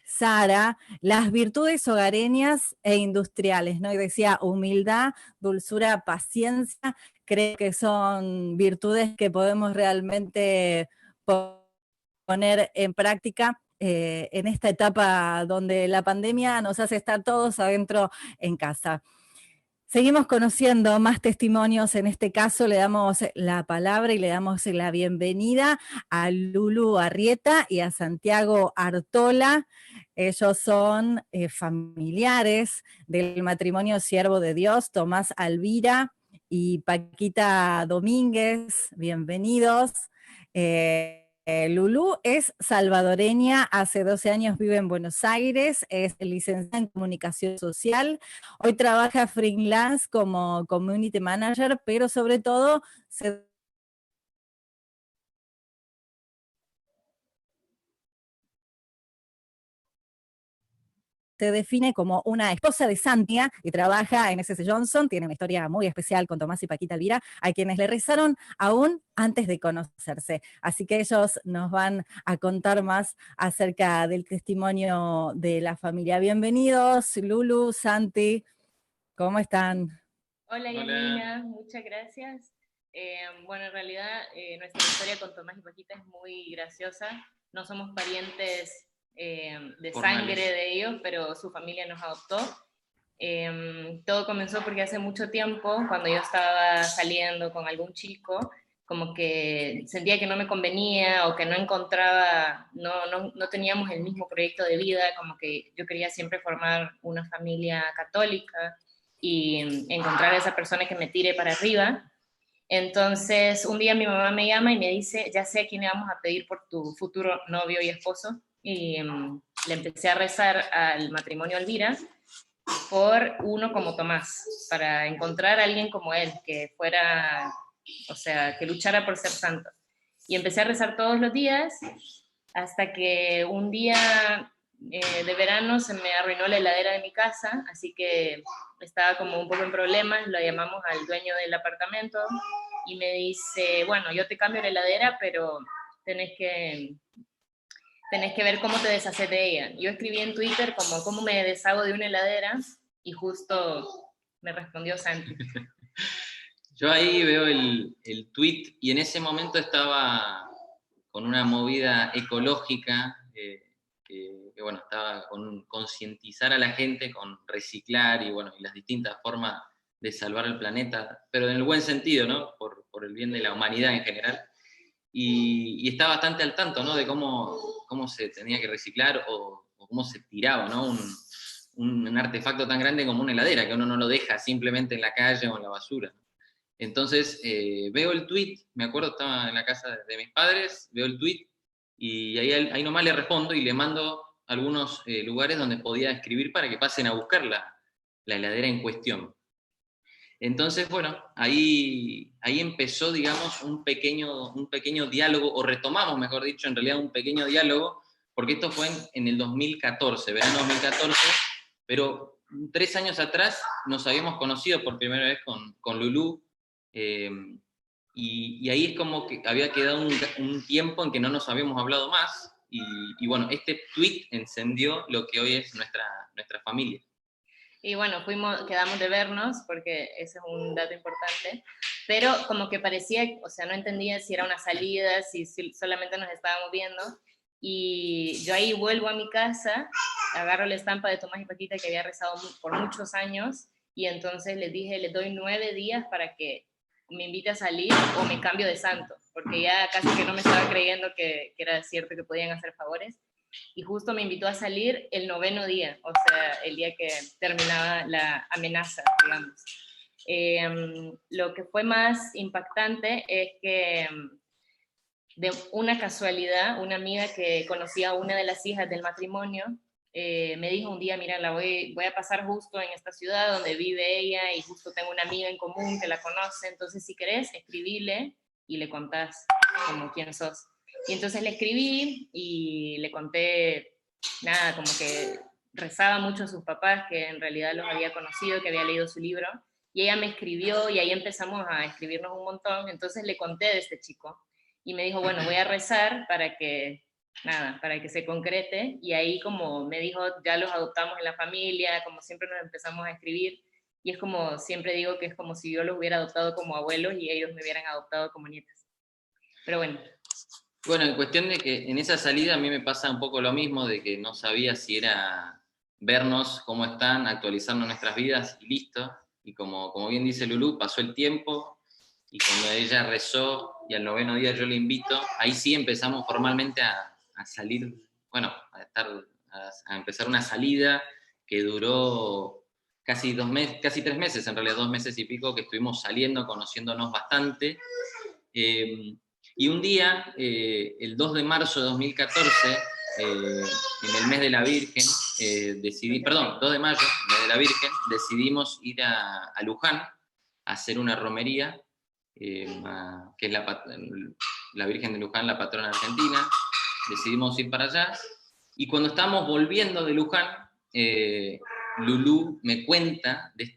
S1: Sara las virtudes hogareñas e industriales, ¿no? Y decía humildad, dulzura, paciencia. Creo que son virtudes que podemos realmente poner en práctica en esta etapa donde la pandemia nos hace estar todos adentro en casa. Seguimos conociendo más testimonios. En este caso le damos la palabra y le damos la bienvenida a Lulu Arrieta y a Santiago Artola. Ellos son familiares del matrimonio Siervo de Dios, Tomás Alvira y Paquita Domínguez. Bienvenidos. Lulú es salvadoreña, hace 12 años vive en Buenos Aires, es licenciada en comunicación social, hoy trabaja freelance como community manager, pero sobre todo se define como una esposa de Santia y trabaja en S.S. Johnson. Tiene una historia muy especial con Tomás y Paquita Alvira, a quienes le rezaron aún antes de conocerse. Así que ellos nos van a contar más acerca del testimonio de la familia. Bienvenidos, Lulu, Santi, ¿cómo están?
S4: Hola, Yanina, muchas gracias. Bueno, en realidad nuestra historia con Tomás y Paquita es muy graciosa. No somos parientes de sangre de ellos, pero su familia nos adoptó. Todo comenzó porque hace mucho tiempo, cuando yo estaba saliendo con algún chico, como que sentía que no me convenía o que no encontraba, no teníamos el mismo proyecto de vida, como que yo quería siempre formar una familia católica y encontrar a esa persona que me tire para arriba. Entonces un día mi mamá me llama y me dice, ya sé a quién le vamos a pedir por tu futuro novio y esposo, y le empecé a rezar al matrimonio Alvira por uno como Tomás, para encontrar a alguien como él, que fuera, o sea, que luchara por ser santo. Y empecé a rezar todos los días, hasta que un día de verano se me arruinó la heladera de mi casa, así que estaba como un poco en problemas, lo llamamos al dueño del apartamento, y me dice, bueno, yo te cambio la heladera, pero tenés que ver cómo te deshaces de ella. Yo escribí en Twitter como cómo me deshago de una heladera y justo me respondió Santi.
S8: Yo ahí veo el tweet y en ese momento estaba con una movida ecológica que bueno, estaba con concientizar a la gente, con reciclar y bueno, y las distintas formas de salvar el planeta, pero en el buen sentido, ¿no? Por el bien de la humanidad en general. Y está bastante al tanto, ¿no? De cómo se tenía que reciclar o cómo se tiraba, ¿no? Un artefacto tan grande como una heladera, que uno no lo deja simplemente en la calle o en la basura. Entonces veo el tweet, me acuerdo, estaba en la casa de mis padres, veo el tweet y ahí nomás le respondo y le mando algunos lugares donde podía escribir para que pasen a buscar la heladera en cuestión. Entonces, bueno, ahí empezó, digamos, un pequeño diálogo, o retomamos, mejor dicho, en realidad un pequeño diálogo, porque esto fue en el 2014, verano 2014, pero 3 años atrás nos habíamos conocido por primera vez con Lulú, y ahí es como que había quedado un tiempo en que no nos habíamos hablado más, y bueno, este tweet encendió lo que hoy es nuestra familia.
S9: Y bueno, quedamos de vernos, porque ese es un dato importante, pero como que parecía, o sea, no entendía si era una salida, si solamente nos estábamos viendo, y yo ahí vuelvo a mi casa, agarro la estampa de Tomás y Paquita que había rezado por muchos años, y entonces les dije, les doy 9 días para que me invite a salir o me cambio de santo, porque ya casi que no me estaba creyendo que era cierto que podían hacer favores. Y justo me invitó a salir el 9º día, o sea, el día que terminaba la amenaza, digamos. Lo que fue más impactante es que de una casualidad, una amiga que conocía a una de las hijas del matrimonio, me dijo un día, mira, voy a pasar justo en esta ciudad donde vive ella y justo tengo una amiga en común que la conoce, entonces si querés, escribile y le contás como quién sos. Y entonces le escribí y le conté, nada, como que rezaba mucho a sus papás, que en realidad los había conocido, que había leído su libro, y ella me escribió y ahí empezamos a escribirnos un montón, entonces le conté de este chico, y me dijo, bueno, voy a rezar para que, nada, para que se concrete, y ahí como me dijo, ya los adoptamos en la familia, como siempre nos empezamos a escribir, y es como, siempre digo que es como si yo los hubiera adoptado como abuelos y ellos me hubieran adoptado como nietas. Pero bueno.
S8: Bueno, en cuestión de que en esa salida a mí me pasa un poco lo mismo, de que no sabía si era vernos cómo están, actualizarnos nuestras vidas y listo. Y como bien dice Lulú, pasó el tiempo y cuando ella rezó y al 9º día yo le invito, ahí sí empezamos formalmente a salir, bueno, a empezar una salida que duró casi 2 meses, casi 3 meses, en realidad 2 meses y pico, que estuvimos saliendo, conociéndonos bastante. Y un día, el 2 de marzo de 2014, en el mes de la Virgen, 2 de mayo, mes de la Virgen, decidimos ir a Luján a hacer una romería, que es la Virgen de Luján, la patrona argentina. Decidimos ir para allá, y cuando estábamos volviendo de Luján, Lulú me cuenta de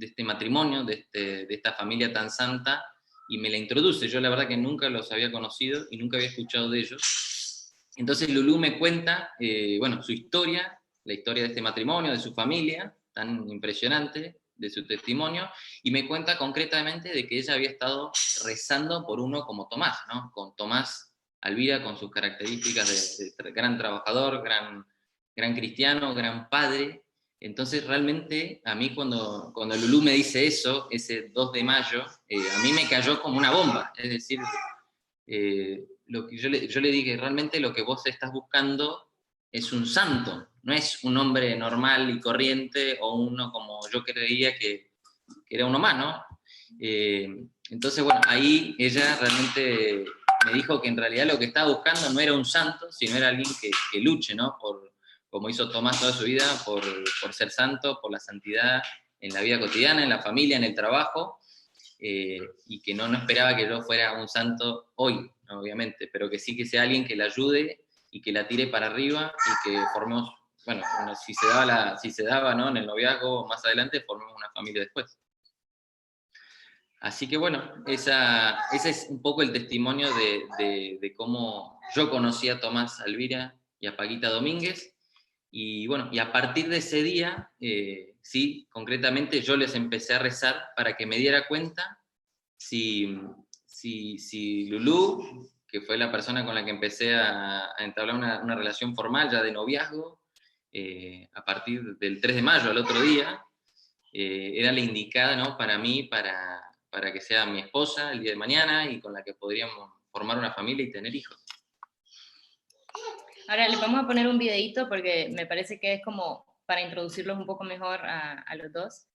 S8: este matrimonio, de esta familia tan santa, y me la introduce. Yo la verdad que nunca los había conocido y nunca había escuchado de ellos. Entonces Lulú me cuenta, bueno, su historia, la historia de este matrimonio, de su familia, tan impresionante, de su testimonio, y me cuenta concretamente de que ella había estado rezando por uno como Tomás, ¿no? Con Tomás Alvira, con sus características de gran trabajador, gran cristiano, gran padre. Entonces realmente a mí cuando Lulú me dice eso, ese 2 de mayo, a mí me cayó como una bomba. Es decir, lo que yo le dije, realmente lo que vos estás buscando es un santo, no es un hombre normal y corriente o uno como yo creía que era uno más, ¿no? Entonces, bueno, ahí ella realmente me dijo que en realidad lo que estaba buscando no era un santo, sino era alguien que luche, ¿no? Como hizo Tomás toda su vida, por ser santo, por la santidad en la vida cotidiana, en la familia, en el trabajo, y que no esperaba que yo fuera un santo hoy, ¿no? Obviamente, pero que sí que sea alguien que la ayude y que la tire para arriba y que formemos, bueno, si se daba, ¿no? En el noviazgo más adelante, formemos una familia después. Así que bueno, ese es un poco el testimonio de cómo yo conocí a Tomás Alvira y a Paquita Domínguez. Y bueno, y a partir de ese día, sí, concretamente yo les empecé a rezar para que me diera cuenta si Lulú, que fue la persona con la que empecé a entablar una relación formal ya de noviazgo, a partir del 3 de mayo, al otro día, era la indicada, ¿no? Para mí, para que sea mi esposa el día de mañana y con la que podríamos formar una familia y tener hijos.
S9: Ahora les vamos a poner un videíto porque me parece que es como para introducirlos un poco mejor a los dos.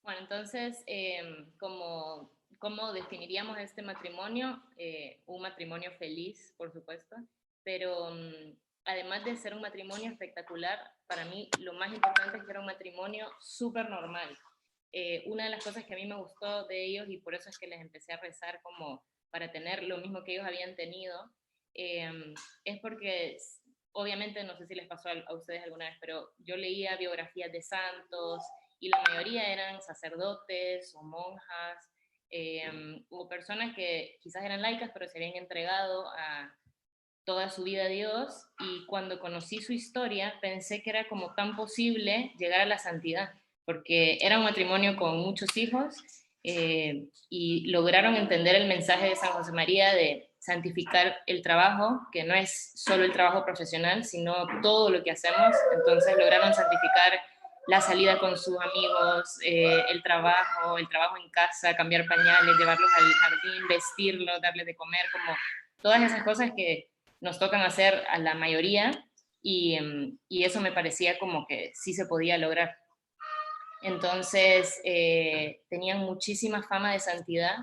S9: Bueno, entonces, ¿cómo definiríamos este matrimonio? Un matrimonio feliz, por supuesto, pero además de ser un matrimonio espectacular, para mí lo más importante es que era un matrimonio súper normal. Una de las cosas que a mí me gustó de ellos, y por eso es que les empecé a rezar como para tener lo mismo que ellos habían tenido, es porque, obviamente, no sé si les pasó a ustedes alguna vez, pero yo leía biografías de santos, y la mayoría eran sacerdotes o monjas, o personas que quizás eran laicas, pero se habían entregado a toda su vida a Dios, y cuando conocí su historia pensé que era como tan posible llegar a la santidad, porque era un matrimonio con muchos hijos, y lograron entender el mensaje de San José María de santificar el trabajo, que no es solo el trabajo profesional, sino todo lo que hacemos. Entonces lograron santificar la salida con sus amigos, el trabajo en casa, cambiar pañales, llevarlos al jardín, vestirlos, darles de comer, como todas esas cosas que nos tocan hacer a la mayoría, y eso me parecía como que sí se podía lograr. Entonces, tenían muchísima fama de santidad,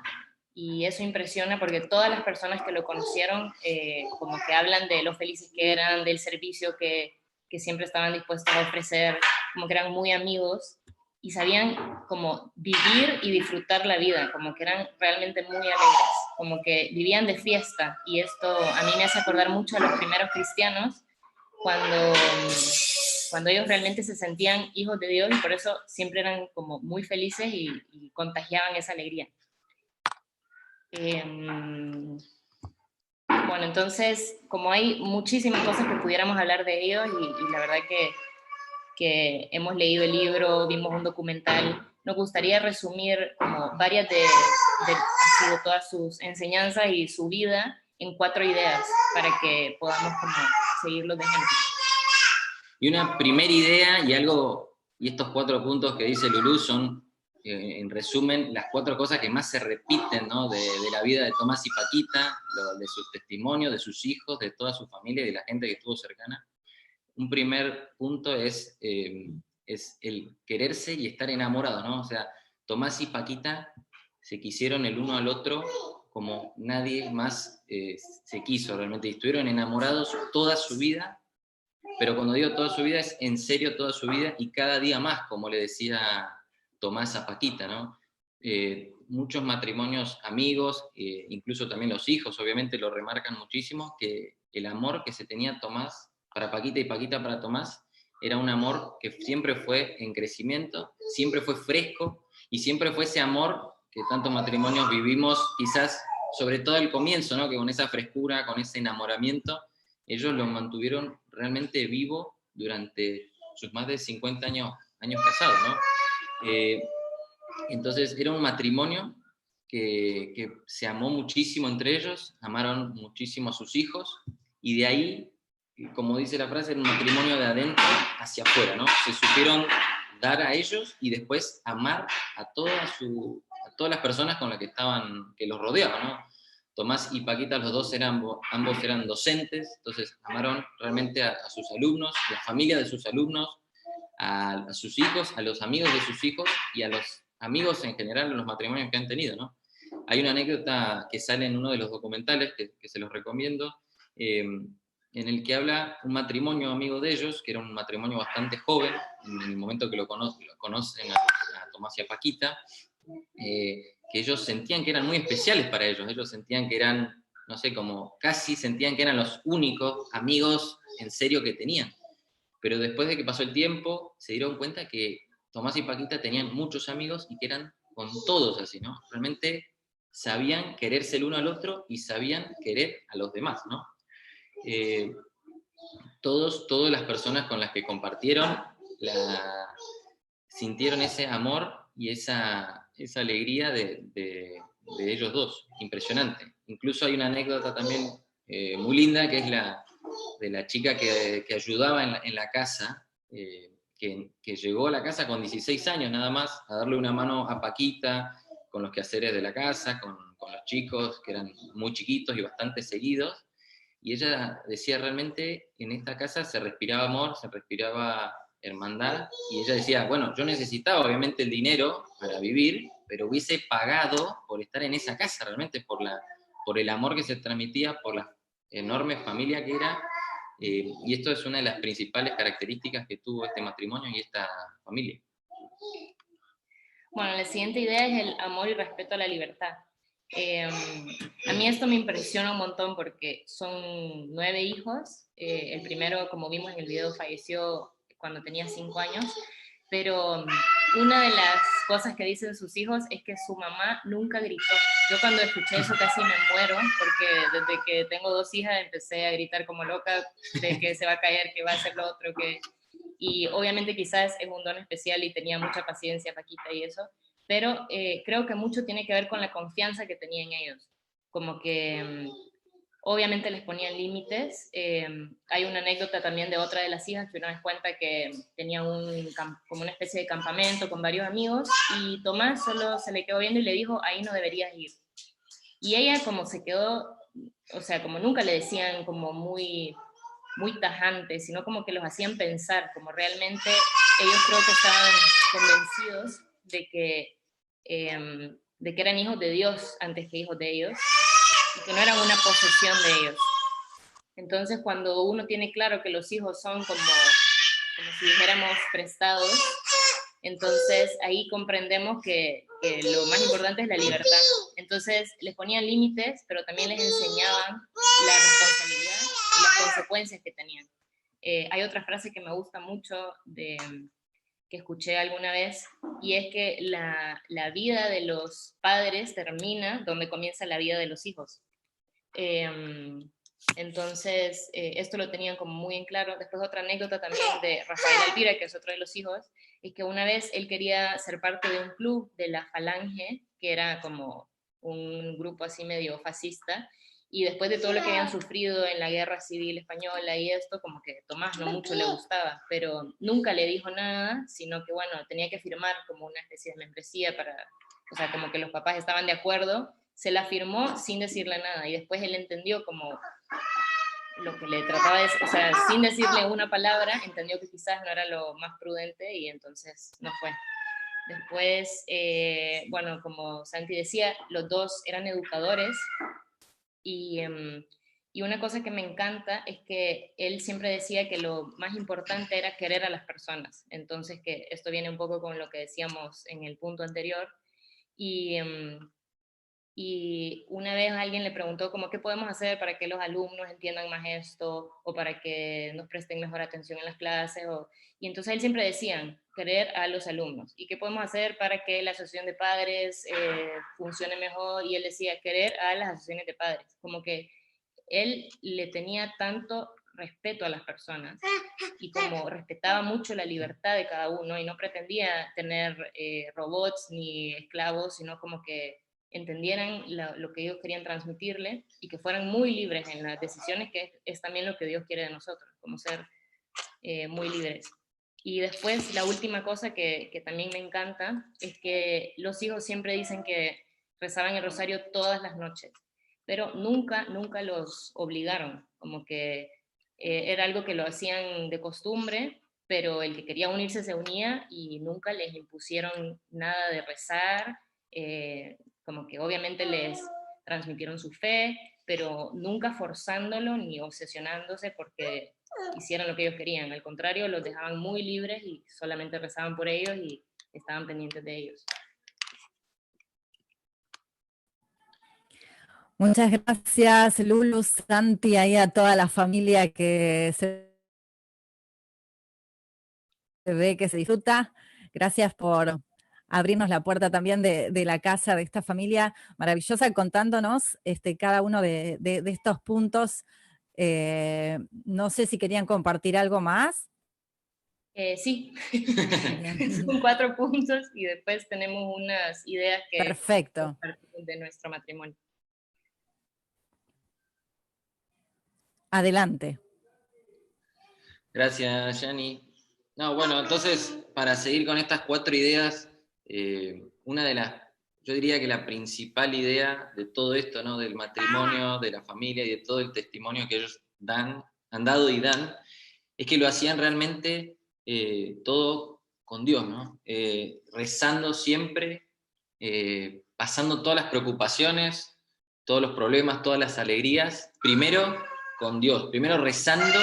S9: y eso impresiona porque todas las personas que lo conocieron como que hablan de lo felices que eran, del servicio que siempre estaban dispuestos a ofrecer, como que eran muy amigos y sabían como vivir y disfrutar la vida, como que eran realmente muy alegres, como que vivían de fiesta, y esto a mí me hace acordar mucho a los primeros cristianos, cuando ellos realmente se sentían hijos de Dios, y por eso siempre eran como muy felices y contagiaban esa alegría. Bueno, entonces, como hay muchísimas cosas que pudiéramos hablar de ellos, y la verdad que hemos leído el libro, vimos un documental, nos gustaría resumir como varias de todas sus enseñanzas y su vida en 4 ideas para que podamos como seguirlos de ejemplo.
S8: Y una primera idea y estos 4 puntos que dice Lulú son, en resumen, las 4 cosas que más se repiten, ¿no? de la vida de Tomás y Paquita, de su testimonio, de sus hijos, de toda su familia y de la gente que estuvo cercana. Un primer punto es el quererse y estar enamorado, ¿no? O sea, Tomás y Paquita se quisieron el uno al otro como nadie más se quiso realmente. Y estuvieron enamorados toda su vida, pero cuando digo toda su vida es en serio toda su vida y cada día más, como le decía Tomás a Paquita, ¿no? Muchos matrimonios amigos, incluso también los hijos, obviamente lo remarcan muchísimo, que el amor que se tenía Tomás para Paquita y Paquita para Tomás era un amor que siempre fue en crecimiento, siempre fue fresco y siempre fue ese amor que tantos matrimonios vivimos, quizás sobre todo al comienzo, ¿no? Que con esa frescura, con ese enamoramiento, ellos lo mantuvieron realmente vivo durante sus más de 50 años casados, ¿no? Entonces era un matrimonio que se amó muchísimo entre ellos, amaron muchísimo a sus hijos, y de ahí, como dice la frase, era un matrimonio de adentro hacia afuera, ¿no? Se supieron dar a ellos y después amar a todas las personas con las que los rodeaban, ¿no? Tomás y Paquita, los dos ambos eran docentes, entonces amaron realmente a sus alumnos, a la familia de sus alumnos, a sus hijos, a los amigos de sus hijos y a los amigos en general en los matrimonios que han tenido, ¿no? Hay una anécdota que sale en uno de los documentales que se los recomiendo, en el que habla un matrimonio amigo de ellos, que era un matrimonio bastante joven, en el momento que lo conocen a Tomás y a Paquita, que ellos sentían que eran muy especiales para ellos sentían que eran, no sé, como casi sentían que eran los únicos amigos en serio que tenían. Pero después de que pasó el tiempo, se dieron cuenta que Tomás y Paquita tenían muchos amigos y que eran con todos así, ¿no? Realmente sabían quererse el uno al otro y sabían querer a los demás, ¿no? Todas las personas con las que compartieron sintieron ese amor y esa alegría de ellos dos, impresionante. Incluso hay una anécdota también muy linda, que es de la chica que ayudaba en la casa, que llegó a la casa con 16 años nada más, a darle una mano a Paquita con los quehaceres de la casa, con los chicos que eran muy chiquitos y bastante seguidos, y ella decía realmente en esta casa se respiraba amor, se respiraba hermandad, y ella decía, bueno, yo necesitaba obviamente el dinero para vivir, pero hubiese pagado por estar en esa casa, realmente por el amor que se transmitía, por la enorme familia que era, y esto es una de las principales características que tuvo este matrimonio y esta familia.
S9: Bueno, la siguiente idea es el amor y respeto a la libertad. A mí esto me impresiona un montón porque son 9 hijos. El primero, como vimos en el video, falleció cuando tenía 5 años, pero una de las cosas que dicen sus hijos es que su mamá nunca gritó. Yo cuando escuché eso casi me muero, porque desde que tengo 2 hijas empecé a gritar como loca de que se va a caer, que va a hacer lo otro, y obviamente quizás es un don especial y tenía mucha paciencia Paquita y eso, pero creo que mucho tiene que ver con la confianza que tenía en ellos, como que obviamente les ponían límites. Hay una anécdota también de otra de las hijas que una vez cuenta que tenía como una especie de campamento con varios amigos y Tomás solo se le quedó viendo y le dijo, ahí no deberías ir. Y ella como se quedó, o sea, como nunca le decían como muy tajante, sino como que los hacían pensar, como realmente ellos creo que estaban convencidos de que eran hijos de Dios antes que hijos de ellos, y que no eran una posesión de ellos. Entonces, cuando uno tiene claro que los hijos son como si dijéramos prestados, entonces ahí comprendemos que lo más importante es la libertad. Entonces, les ponían límites, pero también les enseñaban la responsabilidad y las consecuencias que tenían. Hay otra frase que me gusta mucho que escuché alguna vez, y es que la vida de los padres termina donde comienza la vida de los hijos. Entonces, esto lo tenían como muy en claro. Después otra anécdota también de Rafael Alvira, que es otro de los hijos, es que una vez él quería ser parte de un club de la Falange, que era como un grupo así medio fascista, y después de todo lo que habían sufrido en la guerra civil española y esto, como que Tomás no mucho le gustaba, pero nunca le dijo nada, sino que bueno, tenía que firmar como una especie de membresía o sea, como que los papás estaban de acuerdo, se la firmó sin decirle nada, y después él entendió como lo que le trataba de, o sea, sin decirle una palabra, entendió que quizás no era lo más prudente y entonces no fue. Después, bueno, como Santi decía, los dos eran educadores y una cosa que me encanta es que él siempre decía que lo más importante era querer a las personas. Entonces, que esto viene un poco con lo que decíamos en el punto anterior. Y una vez alguien le preguntó como qué podemos hacer para que los alumnos entiendan más esto o para que nos presten mejor atención en las clases. Y entonces él siempre decía, querer a los alumnos. ¿Y qué podemos hacer para que la asociación de padres funcione mejor? Y él decía, querer a las asociaciones de padres. Como que él le tenía tanto respeto a las personas y como respetaba mucho la libertad de cada uno y no pretendía tener robots ni esclavos, sino como que entendieran lo que ellos querían transmitirle y que fueran muy libres en las decisiones, que es también lo que Dios quiere de nosotros, como ser muy libres. Y después la última cosa que también me encanta es que los hijos siempre dicen que rezaban el rosario todas las noches, pero nunca los obligaron, como que era algo que lo hacían de costumbre, pero el que quería unirse se unía y nunca les impusieron nada de rezar, como que obviamente les transmitieron su fe, pero nunca forzándolo ni obsesionándose porque hicieran lo que ellos querían. Al contrario, los dejaban muy libres y solamente rezaban por ellos y estaban pendientes de ellos.
S1: Muchas gracias, Lulu, Santi, ahí a toda la familia que se ve, que se disfruta. Gracias por abrirnos la puerta también de la casa de esta familia maravillosa, contándonos cada uno de estos puntos. No sé si querían compartir algo más.
S9: Sí, son 4 puntos y después tenemos unas ideas que
S1: perfecto
S9: de nuestro matrimonio.
S1: Adelante.
S8: Gracias, Yani. No, bueno, entonces, para seguir con estas 4 ideas, yo diría que la principal idea de todo esto, ¿no? Del matrimonio, de la familia y de todo el testimonio que ellos han dado y dan, es que lo hacían realmente todo con Dios, ¿no? Rezando siempre, pasando todas las preocupaciones, todos los problemas, todas las alegrías, primero con Dios, primero rezando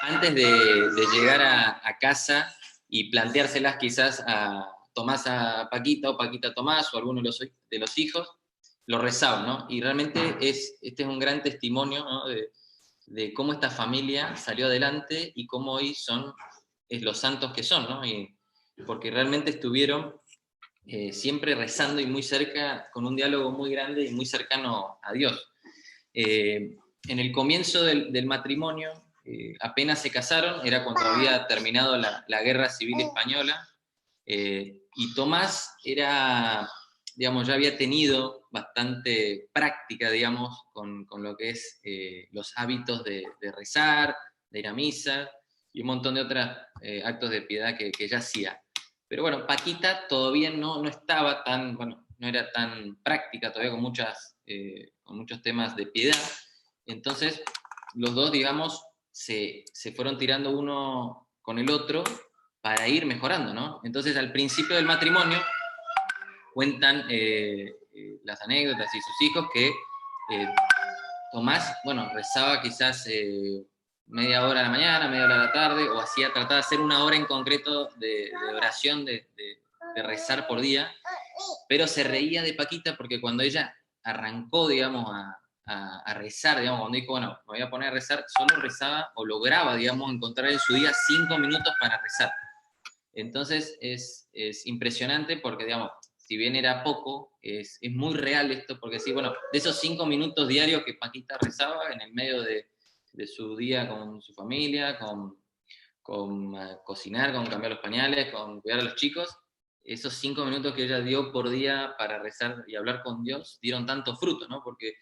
S8: antes de llegar a casa y planteárselas quizás a Tomás a Paquita o Paquita a Tomás o a alguno de los hijos, lo rezaban, ¿no? Y realmente este es un gran testimonio, ¿no? de cómo esta familia salió adelante y cómo hoy son los santos que son, ¿no? Porque realmente estuvieron siempre rezando y muy cerca, con un diálogo muy grande y muy cercano a Dios. En el comienzo del matrimonio, apenas se casaron, era cuando había terminado la Guerra Civil Española, y Tomás digamos, ya había tenido bastante práctica, digamos, con lo que es los hábitos de rezar, de ir a misa, y un montón de otros actos de piedad que ya hacía. Pero bueno, Paquita todavía no estaba tan, bueno, no era tan práctica todavía con muchos temas de piedad. Entonces, los dos, digamos, se fueron tirando uno con el otro para ir mejorando, ¿no? Entonces, al principio del matrimonio, cuentan las anécdotas y sus hijos que Tomás, bueno, rezaba quizás media hora a la mañana, media hora a la tarde, o trataba de hacer una hora en concreto de oración, de rezar por día, pero se reía de Paquita porque cuando ella arrancó, digamos, a rezar, digamos, cuando dijo, bueno, me voy a poner a rezar, solo rezaba o lograba, digamos, encontrar en su día 5 minutos para rezar. Entonces es impresionante porque, digamos, si bien era poco, es muy real esto, porque sí, bueno, de esos 5 minutos diarios que Paquita rezaba en el medio de su día con su familia, con cocinar, con cambiar los pañales, con cuidar a los chicos, esos 5 minutos que ella dio por día para rezar y hablar con Dios, dieron tanto fruto, ¿no? Porque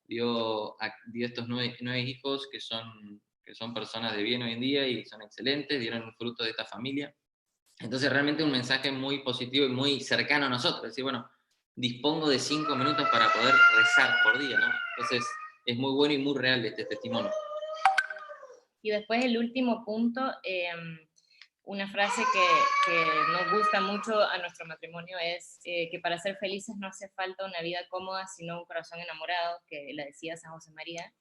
S8: dio estos 9 hijos que son personas de bien hoy en día y son excelentes, dieron un fruto de esta familia. Entonces realmente un mensaje muy positivo y muy cercano a nosotros, es decir, bueno, dispongo de 5 minutos para poder rezar por día, ¿no? Entonces es muy bueno y muy real este testimonio.
S9: Y después el último punto, una frase que nos gusta mucho a nuestro matrimonio es que para ser felices no hace falta una vida cómoda, sino un corazón enamorado, que la decía San José María.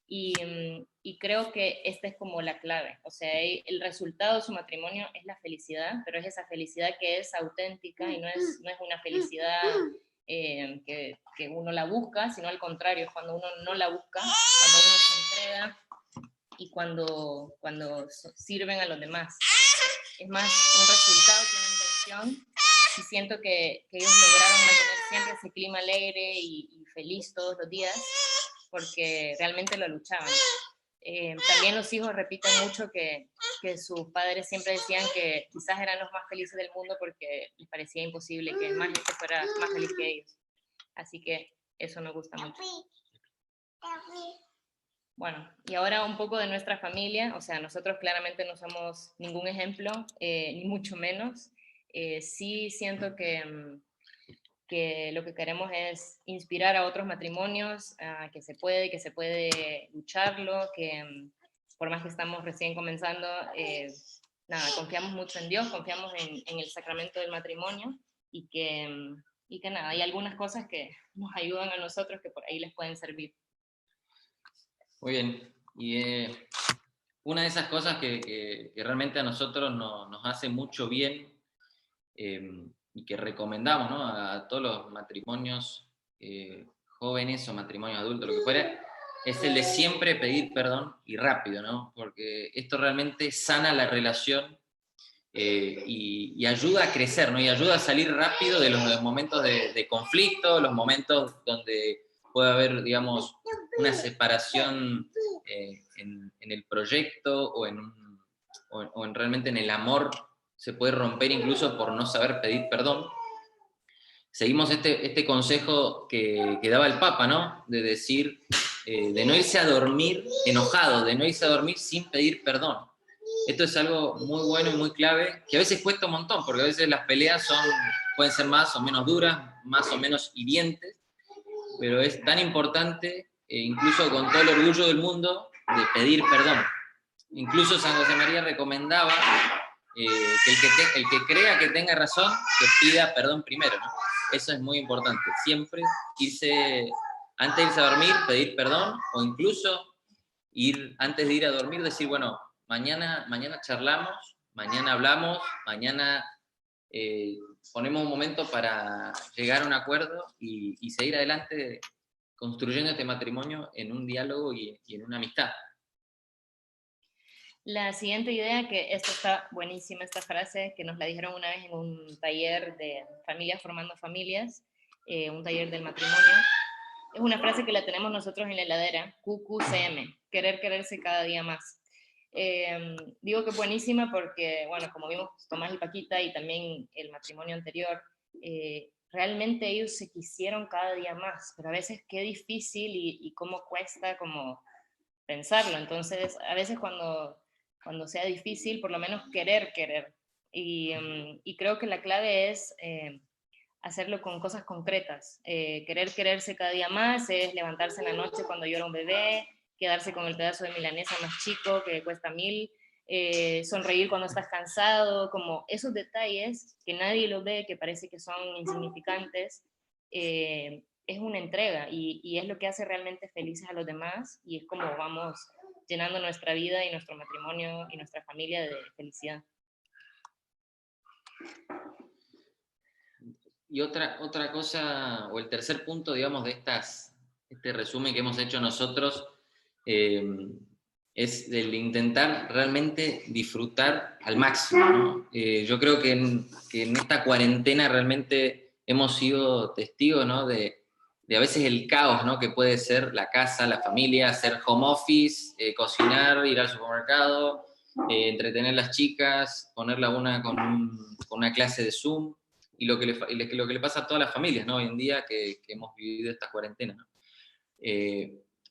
S9: Y creo que esta es como la clave. O sea, el resultado de su matrimonio es la felicidad, pero es esa felicidad que es auténtica y no es una felicidad que uno la busca, sino al contrario, es cuando uno no la busca, cuando uno se entrega y cuando sirven a los demás. Es más un resultado que una intención, y siento que ellos lograron mantener siempre ese clima alegre y feliz todos los días, porque realmente lo luchaban. También los hijos repiten mucho que sus padres siempre decían que quizás eran los más felices del mundo porque les parecía imposible que más gente fuera más feliz que ellos. Así que eso nos gusta mucho. Bueno, y ahora un poco de nuestra familia. O sea, nosotros claramente no somos ningún ejemplo, ni mucho menos. Sí siento que lo que queremos es inspirar a otros matrimonios, que se puede lucharlo, que por más que estamos recién comenzando, confiamos mucho en Dios, confiamos en el sacramento del matrimonio, y que nada, hay algunas cosas que nos ayudan a nosotros que por ahí les pueden servir.
S8: Muy bien, y una de esas cosas que realmente a nosotros nos hace mucho bien, y que recomendamos, ¿no?, a todos los matrimonios jóvenes o matrimonios adultos, lo que fuera, es el de siempre pedir perdón y rápido, ¿no? Porque esto realmente sana la relación y ayuda a crecer, ¿no? Y ayuda a salir rápido de los momentos de conflicto, los momentos donde puede haber, digamos, una separación en el proyecto o en realmente en el amor. Se puede romper incluso por no saber pedir perdón. Seguimos este consejo que daba el Papa, ¿no? De decir, de no irse a dormir enojado, de no irse a dormir sin pedir perdón. Esto es algo muy bueno y muy clave, que a veces cuesta un montón, porque a veces las peleas pueden ser más o menos duras, más o menos hirientes, pero es tan importante, incluso con todo el orgullo del mundo, de pedir perdón. Incluso San José María recomendaba que el que crea que tenga razón, que pida perdón primero, ¿no? Eso es muy importante. Siempre antes de irse a dormir, pedir perdón, o incluso antes de ir a dormir, decir, bueno, mañana charlamos, mañana hablamos, mañana ponemos un momento para llegar a un acuerdo y seguir adelante construyendo este matrimonio en un diálogo y en una amistad.
S9: La siguiente idea, que esto está buenísima, esta frase, que nos la dijeron una vez en un taller de familias formando familias, un taller del matrimonio, es una frase que la tenemos nosotros en la heladera, QQCM, quererse cada día más. Digo que es buenísima porque, bueno, como vimos Tomás y Paquita y también el matrimonio anterior, realmente ellos se quisieron cada día más, pero a veces qué difícil y cómo cuesta como pensarlo. Entonces, a veces cuando sea difícil, por lo menos querer. Y creo que la clave es hacerlo con cosas concretas. Quererse cada día más es levantarse en la noche cuando llora un bebé, quedarse con el pedazo de milanesa más chico que cuesta 1000, sonreír cuando estás cansado, como esos detalles que nadie los ve, que parece que son insignificantes, es una entrega y es lo que hace realmente felices a los demás, y es como vamos llenando nuestra vida y nuestro matrimonio y nuestra familia de felicidad.
S8: Y otra cosa, o el tercer punto, digamos, de este resumen que hemos hecho nosotros, es el intentar realmente disfrutar al máximo, ¿no? Yo creo que en esta cuarentena realmente hemos sido testigos, ¿no? de a veces el caos, ¿no? Que puede ser la casa, la familia, hacer home office, cocinar, ir al supermercado, entretener a las chicas, ponerla una con una clase de Zoom, y lo que le pasa a todas las familias, ¿no? Hoy en día que hemos vivido esta cuarentena, ¿no?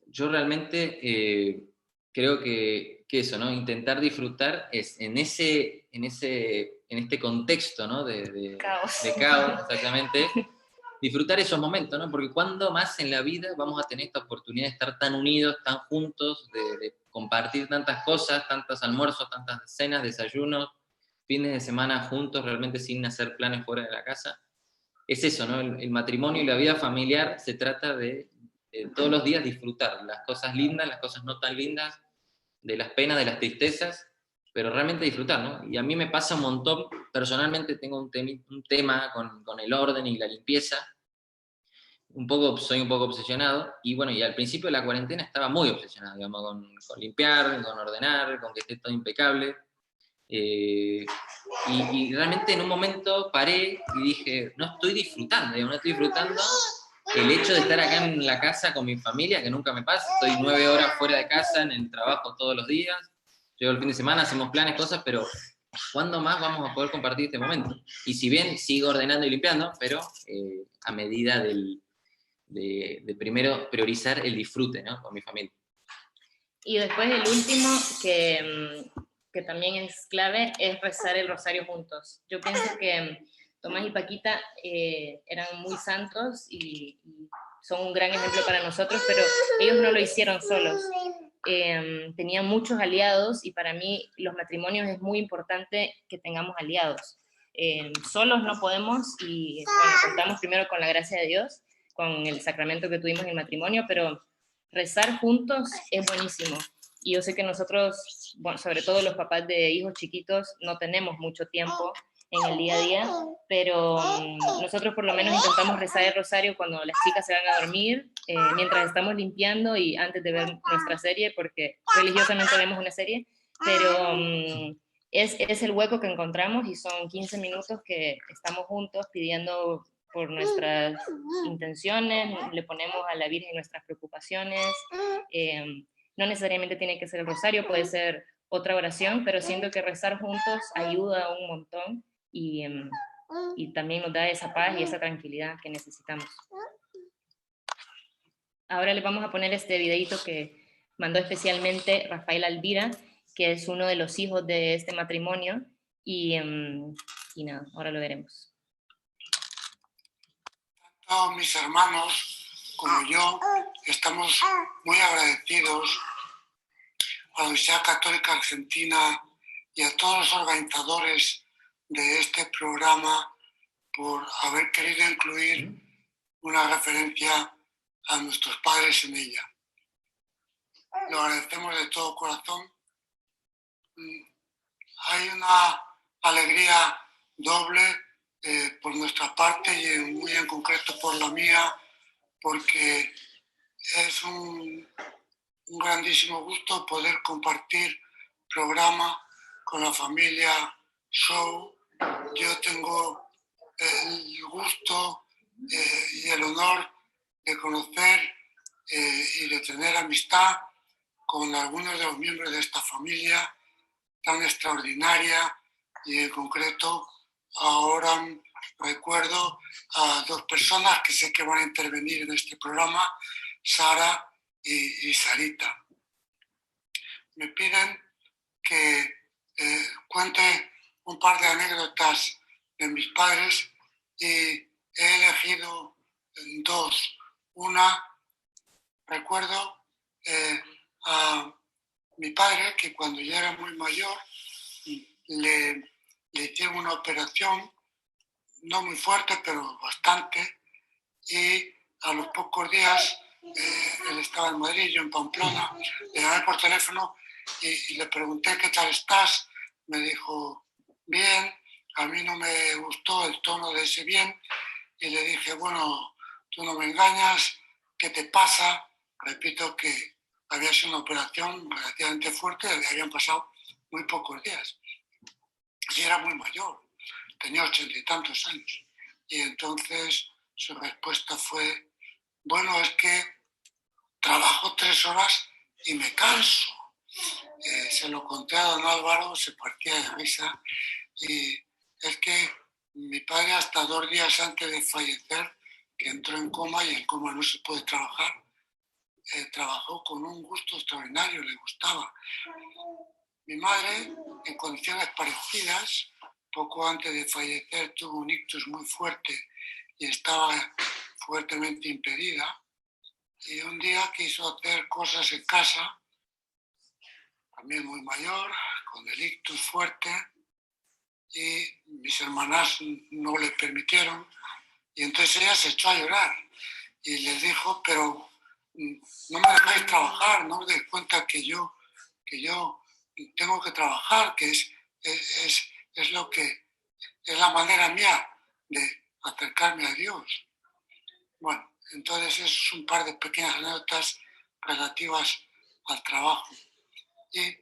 S8: Yo realmente creo que eso, ¿no? Intentar disfrutar es en este contexto, ¿no? de caos, exactamente, disfrutar esos momentos, ¿no? Porque cuando más en la vida vamos a tener esta oportunidad de estar tan unidos, tan juntos, de compartir tantas cosas, tantos almuerzos, tantas cenas, desayunos, fines de semana juntos, realmente sin hacer planes fuera de la casa. Es eso, ¿no? El matrimonio y la vida familiar se trata de todos los días disfrutar las cosas lindas, las cosas no tan lindas, de las penas, de las tristezas, pero realmente disfrutar, ¿no? Y a mí me pasa un montón, personalmente tengo un tema con el orden y la limpieza, soy un poco obsesionado, y bueno, y al principio de la cuarentena estaba muy obsesionado, digamos, con limpiar, con ordenar, con que esté todo impecable, y realmente en un momento paré y dije, no estoy disfrutando el hecho de estar acá en la casa con mi familia, que nunca me pasa. Estoy 9 horas fuera de casa, en el trabajo todos los días, llego el fin de semana, hacemos planes, cosas, pero ¿cuándo más vamos a poder compartir este momento? Y si bien sigo ordenando y limpiando, pero a medida de primero priorizar el disfrute, ¿no? Con mi familia.
S9: Y después el último, que también es clave, es rezar el rosario juntos. Yo pienso que Tomás y Paquita eran muy santos y son un gran ejemplo para nosotros, pero ellos no lo hicieron solos. Tenían muchos aliados, y para mí los matrimonios es muy importante que tengamos aliados. Solos no podemos, y bueno, contamos primero con la gracia de Dios, con el sacramento que tuvimos en el matrimonio, pero rezar juntos es buenísimo. Y yo sé que nosotros, bueno, sobre todo los papás de hijos chiquitos, no tenemos mucho tiempo en el día a día, pero nosotros por lo menos intentamos rezar el rosario cuando las chicas se van a dormir, mientras estamos limpiando y antes de ver nuestra serie, porque religiosamente vemos una serie, pero es el hueco que encontramos, y son 15 minutos que estamos juntos pidiendo por nuestras intenciones, le ponemos a la Virgen nuestras preocupaciones. No necesariamente tiene que ser el rosario, puede ser otra oración, pero siento que rezar juntos ayuda un montón, y también nos da esa paz y esa tranquilidad que necesitamos. Ahora les vamos a poner este videito que mandó especialmente Rafael Alvira, que es uno de los hijos de este matrimonio, y nada, ahora lo veremos.
S10: Todos mis hermanos, como yo, estamos muy agradecidos a la Universidad Católica Argentina y a todos los organizadores de este programa por haber querido incluir una referencia a nuestros padres en ella. Lo agradecemos de todo corazón. Hay una alegría doble por nuestra parte y muy en concreto por la mía, porque es un grandísimo gusto poder compartir programa con la familia Show. Yo tengo el gusto y el honor de conocer y de tener amistad con algunos de los miembros de esta familia tan extraordinaria, y en concreto ahora recuerdo a dos personas que sé que van a intervenir en este programa, Sara y Sarita. Me piden que cuente un par de anécdotas de mis padres y he elegido dos. Una, recuerdo a mi padre que cuando ya era muy mayor le hicieron una operación, no muy fuerte, pero bastante, y a los pocos días él estaba en Madrid, yo en Pamplona, le llamé por teléfono y le pregunté ¿qué tal estás? Me dijo, bien, a mí no me gustó el tono de ese bien, y le dije, bueno, tú no me engañas, ¿qué te pasa? Repito que había sido una operación relativamente fuerte, le habían pasado muy pocos días. Y era muy mayor, tenía 80 y tantos años. Y entonces su respuesta fue, bueno, es que trabajo 3 horas y me canso. Se lo conté a don Álvaro, se partía de risa, y es que mi padre hasta 2 días antes de fallecer, que entró en coma y en coma no se puede trabajar, trabajó con un gusto extraordinario, le gustaba. Mi madre, en condiciones parecidas, poco antes de fallecer tuvo un ictus muy fuerte y estaba fuertemente impedida, y un día quiso hacer cosas en casa, también muy mayor, con el ictus fuerte, y mis hermanas no le permitieron, y entonces ella se echó a llorar y les dijo, pero no me dejáis trabajar, no os dais cuenta que yo tengo que trabajar, que es lo que es la manera mía de acercarme a Dios. Bueno, entonces es un par de pequeñas anécdotas relativas al trabajo. Y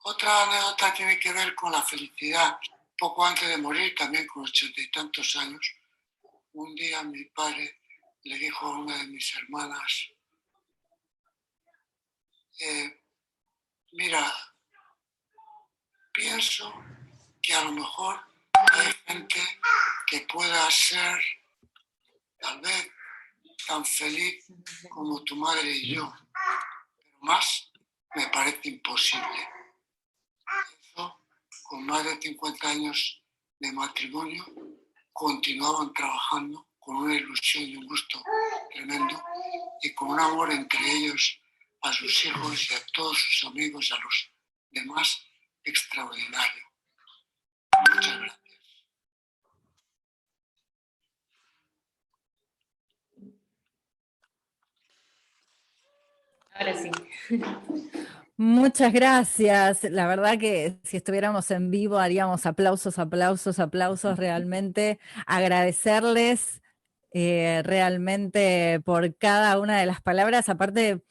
S10: otra anécdota tiene que ver con la felicidad. Poco antes de morir, también con 80 y tantos años, un día mi padre le dijo a una de mis hermanas, mira, pienso que a lo mejor hay gente que pueda ser tal vez tan feliz como tu madre y yo, pero más me parece imposible. Eso, con más de 50 años de matrimonio, continuaban trabajando con una ilusión y un gusto tremendo y con un amor entre ellos a sus hijos y a todos sus amigos, a los demás, extraordinario. Muchas gracias.
S9: Ahora sí.
S1: Muchas gracias. La verdad que si estuviéramos en vivo haríamos aplausos, aplausos, aplausos. Realmente agradecerles realmente por cada una de las palabras. Aparte,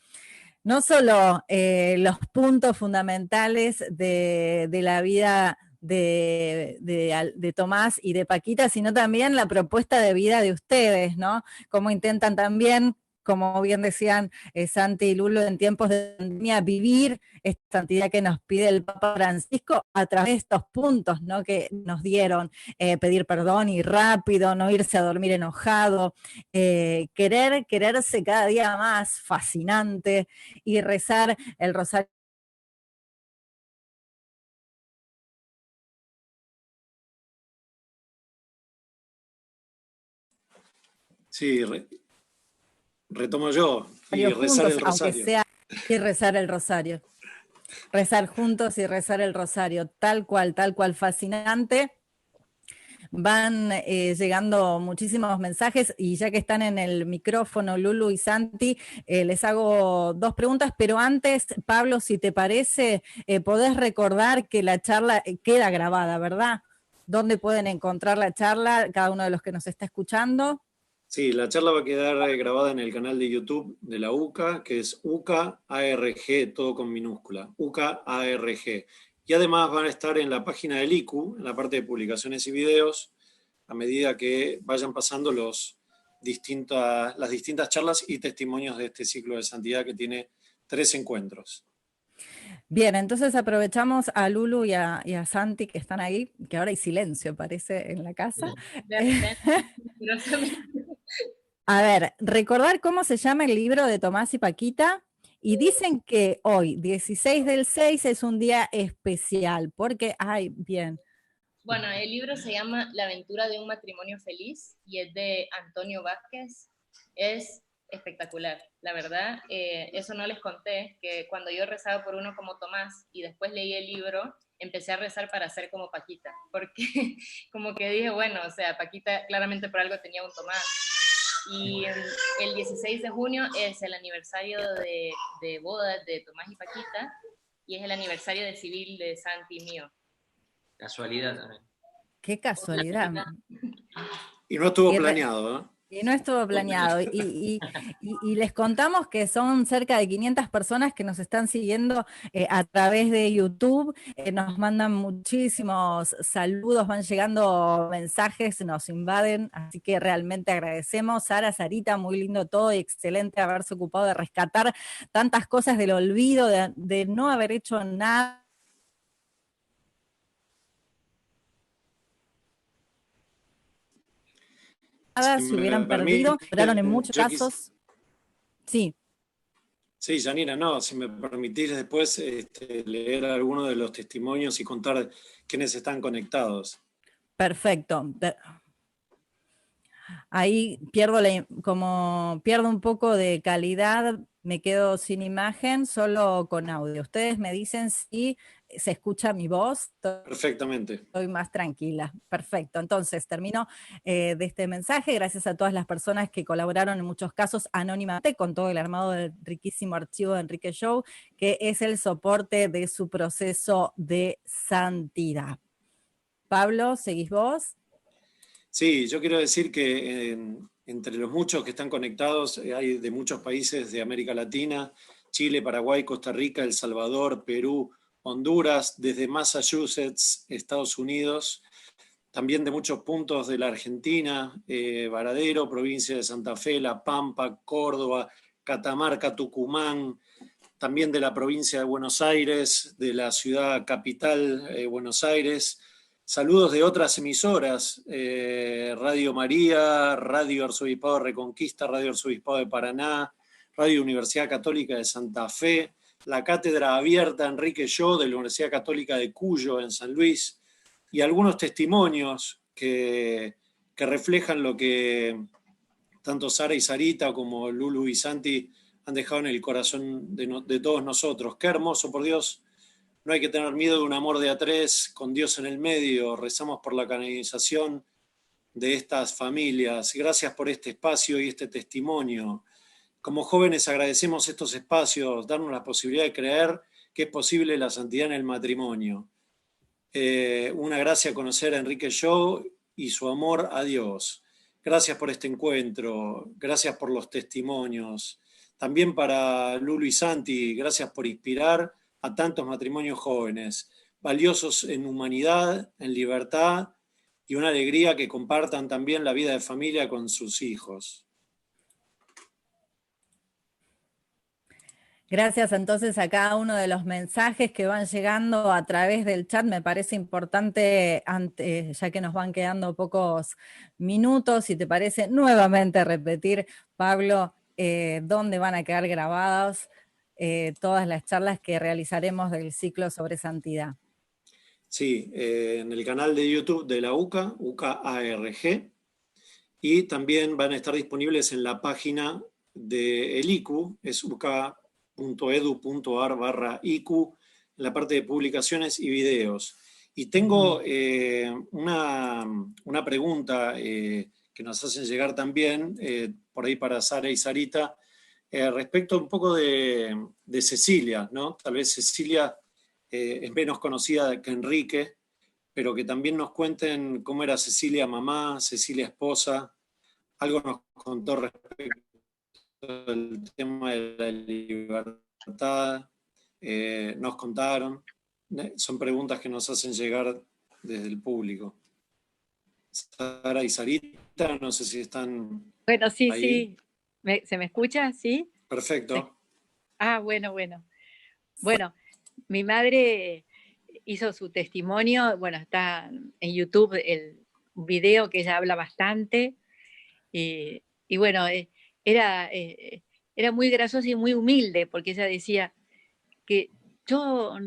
S1: no solo los puntos fundamentales de la vida de Tomás y de Paquita, sino también la propuesta de vida de ustedes, ¿no? Cómo intentan también, como bien decían Santi y Lulo, en tiempos de pandemia, vivir esta santidad que nos pide el Papa Francisco a través de estos puntos, ¿no? Que nos dieron, pedir perdón y rápido, no irse a dormir enojado, quererse cada día más, fascinante, y rezar el rosario.
S2: Sí, retomo yo, y rezar
S1: juntos,
S2: el rosario.
S1: aunque sea, y rezar el rosario. Rezar juntos y rezar el rosario, tal cual, fascinante. Van llegando muchísimos mensajes y ya que están en el micrófono Lulu y Santi, les hago 2 preguntas, pero antes, Pablo, si te parece, podés recordar que la charla queda grabada, ¿verdad? ¿Dónde pueden encontrar la charla cada uno de los que nos está escuchando?
S2: Sí, la charla va a quedar grabada en el canal de YouTube de la UCA, que es UCA ARG, todo con minúscula, UCA ARG. Y además van a estar en la página del ICU, en la parte de publicaciones y videos, a medida que vayan pasando las distintas charlas y testimonios de este ciclo de santidad que tiene 3 encuentros.
S1: Bien, entonces aprovechamos a Lulu y a Santi que están ahí, que ahora hay silencio, parece, en la casa. A ver, recordar cómo se llama el libro de Tomás y Paquita. Y dicen que hoy, 16/6, es un día especial, porque, bien.
S9: Bueno, el libro se llama La aventura de un matrimonio feliz y es de Antonio Vázquez. Es espectacular, la verdad. Eso no les conté, que cuando yo rezaba por uno como Tomás y después leí el libro, empecé a rezar para ser como Paquita, porque como que dije, bueno, o sea, Paquita claramente por algo tenía un Tomás. Y el 16 de junio es el aniversario de bodas de Tomás y Paquita y es el aniversario de civil de Santi mío.
S8: Casualidad también.
S1: Qué casualidad.
S2: Y no estuvo planeado, ¿eh?
S1: Y no estuvo planeado. Y les contamos que son cerca de 500 personas que nos están siguiendo a través de YouTube. Nos mandan muchísimos saludos, van llegando mensajes, nos invaden. Así que realmente agradecemos. Sara, Sarita, muy lindo todo y excelente haberse ocupado de rescatar tantas cosas del olvido, de no haber hecho nada. Si hubieran perdido, lograron en muchos casos. Sí.
S2: Sí, Janina, no, si me permitís después leer algunos de los testimonios y contar quiénes están conectados.
S1: Perfecto. Ahí pierdo un poco de calidad, me quedo sin imagen, solo con audio. Ustedes me dicen si se escucha mi voz.
S2: Perfectamente.
S1: Estoy más tranquila. Perfecto. Entonces, termino de este mensaje. Gracias a todas las personas que colaboraron en muchos casos anónimamente con todo el armado del riquísimo archivo de Enrique Show, que es el soporte de su proceso de santidad. Pablo, ¿seguís vos?
S2: Sí, yo quiero decir que entre los muchos que están conectados hay de muchos países de América Latina, Chile, Paraguay, Costa Rica, El Salvador, Perú, Honduras, desde Massachusetts, Estados Unidos, también de muchos puntos de la Argentina, Varadero, provincia de Santa Fe, La Pampa, Córdoba, Catamarca, Tucumán, también de la provincia de Buenos Aires, de la ciudad capital, Buenos Aires. Saludos de otras emisoras, Radio María, Radio Arzobispado de Reconquista, Radio Arzobispado de Paraná, Radio Universidad Católica de Santa Fe, la Cátedra Abierta Enrique Yo de la Universidad Católica de Cuyo en San Luis, y algunos testimonios que reflejan lo que tanto Sara y Sarita como Lulu y Santi han dejado en el corazón de todos nosotros. Qué hermoso, por Dios. No hay que tener miedo de un amor de a 3 con Dios en el medio. Rezamos por la canonización de estas familias. Gracias por este espacio y este testimonio. Como jóvenes agradecemos estos espacios, darnos la posibilidad de creer que es posible la santidad en el matrimonio. Una gracia conocer a Enrique Show y su amor a Dios. Gracias por este encuentro, gracias por los testimonios. También para Lulu y Santi, gracias por inspirar a tantos matrimonios jóvenes, valiosos en humanidad, en libertad y una alegría que compartan también la vida de familia con sus hijos.
S1: Gracias entonces a cada uno de los mensajes que van llegando a través del chat. Me parece importante, ya que nos van quedando pocos minutos, si te parece nuevamente repetir, Pablo, dónde van a quedar grabadas todas las charlas que realizaremos del ciclo sobre santidad.
S2: Sí, en el canal de YouTube de la UCA, UCA ARG, y también van a estar disponibles en la página del ICU, es uca.edu.ar/ICU, la parte de publicaciones y videos. Y tengo una pregunta que nos hacen llegar también, por ahí para Sara y Sarita, respecto un poco de Cecilia, ¿no? Tal vez Cecilia es menos conocida que Enrique, pero que también nos cuenten cómo era Cecilia mamá, Cecilia esposa. Algo nos contó respecto al tema de la libertad, nos contaron. Son preguntas que nos hacen llegar desde el público. Sara y Sarita, no sé si están
S5: Bueno, sí,
S2: ahí.
S5: sí. ¿Se me escucha? ¿Sí?
S2: Perfecto.
S5: Sí. Ah, bueno. Bueno, mi madre hizo su testimonio, bueno, está en YouTube el video que ella habla bastante, y bueno, era muy graciosa y muy humilde, porque ella decía que yo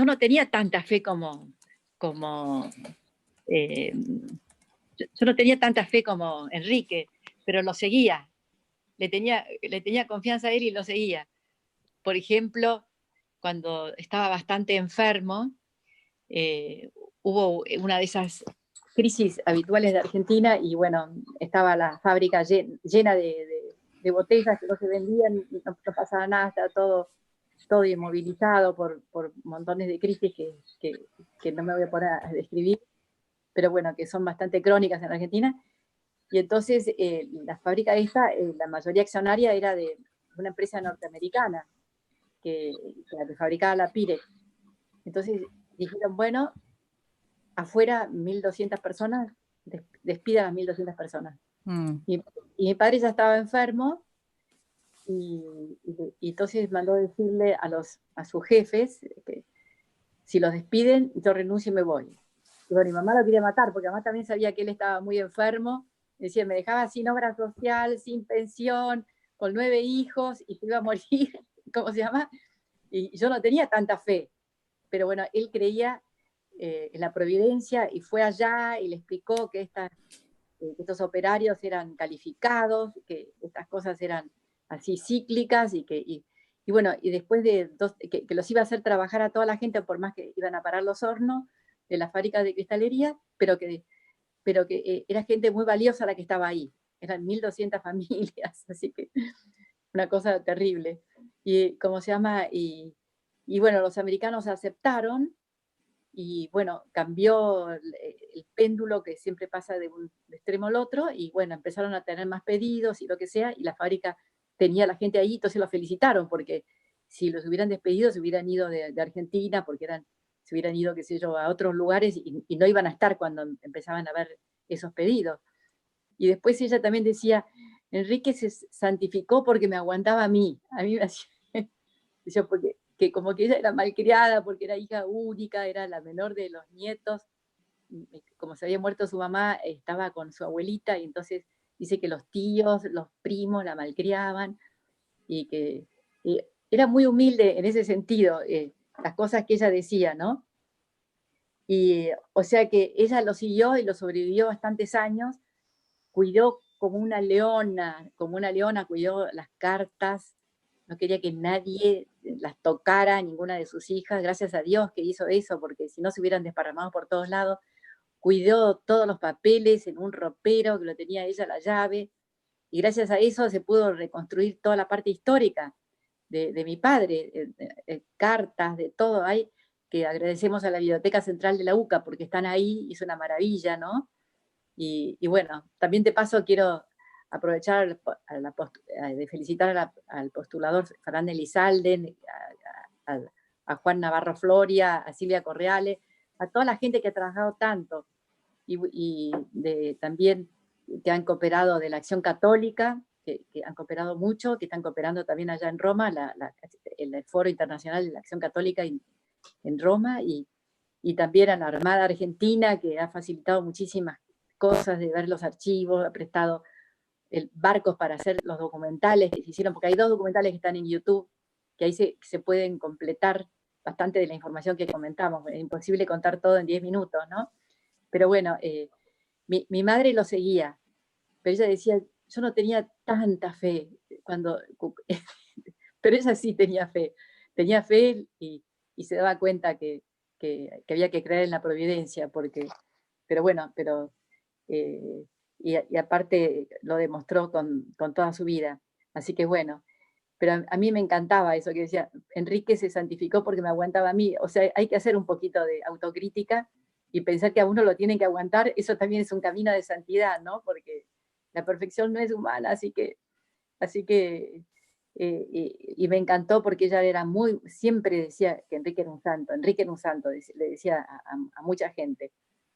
S5: no tenía tanta fe como yo no tenía tanta fe como Enrique, pero lo seguía, le tenía confianza a él y lo seguía. Por ejemplo, cuando estaba bastante enfermo, hubo una de esas crisis habituales de Argentina y bueno, estaba la fábrica llena de botellas que no se vendían, no pasaba nada, estaba todo inmovilizado por montones de crisis que no me voy a poner a describir, pero bueno, que son bastante crónicas en Argentina. Y entonces la fábrica esta, la mayoría accionaria era de una empresa norteamericana que fabricaba la Pyrex. Entonces dijeron, bueno, afuera 1.200 personas, despidan a 1.200 personas. Y mi padre ya estaba enfermo y entonces mandó decirle a sus jefes que si los despiden, yo renuncio y me voy. Y bueno, mi mamá lo quería matar, porque mamá también sabía que él estaba muy enfermo. Decía, me dejaba sin obra social, sin pensión, con 9 hijos, y se iba a morir, ¿cómo se llama? Y yo no tenía tanta fe. Pero bueno, él creía en la providencia y fue allá y le explicó que estos operarios eran calificados, que estas cosas eran así cíclicas y bueno, y después de que los iba a hacer trabajar a toda la gente, por más que iban a parar los hornos de la fábrica de cristalería, pero que era gente muy valiosa la que estaba ahí. Eran 1.200 familias, así que una cosa terrible. Y ¿cómo se llama? Y bueno, los americanos aceptaron y bueno, cambió el péndulo que siempre pasa de un extremo al otro y bueno, empezaron a tener más pedidos y lo que sea, y la fábrica tenía a la gente ahí, entonces los felicitaron, porque si los hubieran despedido se hubieran ido de Argentina, porque se hubieran ido, qué sé yo, a otros lugares y no iban a estar cuando empezaban a ver esos pedidos. Y después ella también decía, Enrique se santificó porque me aguantaba a mí me hacía, decía, porque que como que ella era malcriada, porque era hija única, era la menor de los nietos, como se había muerto su mamá, estaba con su abuelita, y entonces dice que los tíos, los primos la malcriaban, y que era muy humilde en ese sentido, las cosas que ella decía, ¿no? Y o sea que ella lo siguió y lo sobrevivió bastantes años, cuidó como una leona, cuidó las cartas, no quería que nadie las tocara, ninguna de sus hijas, gracias a Dios que hizo eso, porque si no se hubieran desparramado por todos lados. Cuidó todos los papeles en un ropero que lo tenía ella la llave, y gracias a eso se pudo reconstruir toda la parte histórica de mi padre, cartas, de todo. Hay que agradecemos a la Biblioteca Central de la UCA porque están ahí, y es una maravilla, ¿no? Y bueno, también de paso quiero aprovechar de felicitar al postulador Fernández Lizalde, a Juan Navarro Floria, a Silvia Correales, a toda la gente que ha trabajado tanto y también que han cooperado de la Acción Católica, que han cooperado mucho, que están cooperando también allá en Roma, el Foro Internacional de la Acción Católica en Roma, y también a la Armada Argentina, que ha facilitado muchísimas cosas, de ver los archivos, ha prestado barcos para hacer los documentales que se hicieron, porque hay 2 documentales que están en YouTube, que ahí se pueden completar bastante de la información que comentamos. Es imposible contar todo en 10 minutos, ¿no? Pero bueno, mi madre lo seguía, pero ella decía, yo no tenía tanta fe, pero ella sí tenía fe y se daba cuenta que había que creer en la providencia, pero bueno, y aparte lo demostró con toda su vida. Así que bueno, pero a mí me encantaba eso que decía, Enrique se santificó porque me aguantaba a mí. O sea, hay que hacer un poquito de autocrítica y pensar que a uno lo tienen que aguantar, eso también es un camino de santidad, ¿no? Porque la perfección no es humana, así que y me encantó porque ella era siempre decía que Enrique era un santo, le decía a mucha gente.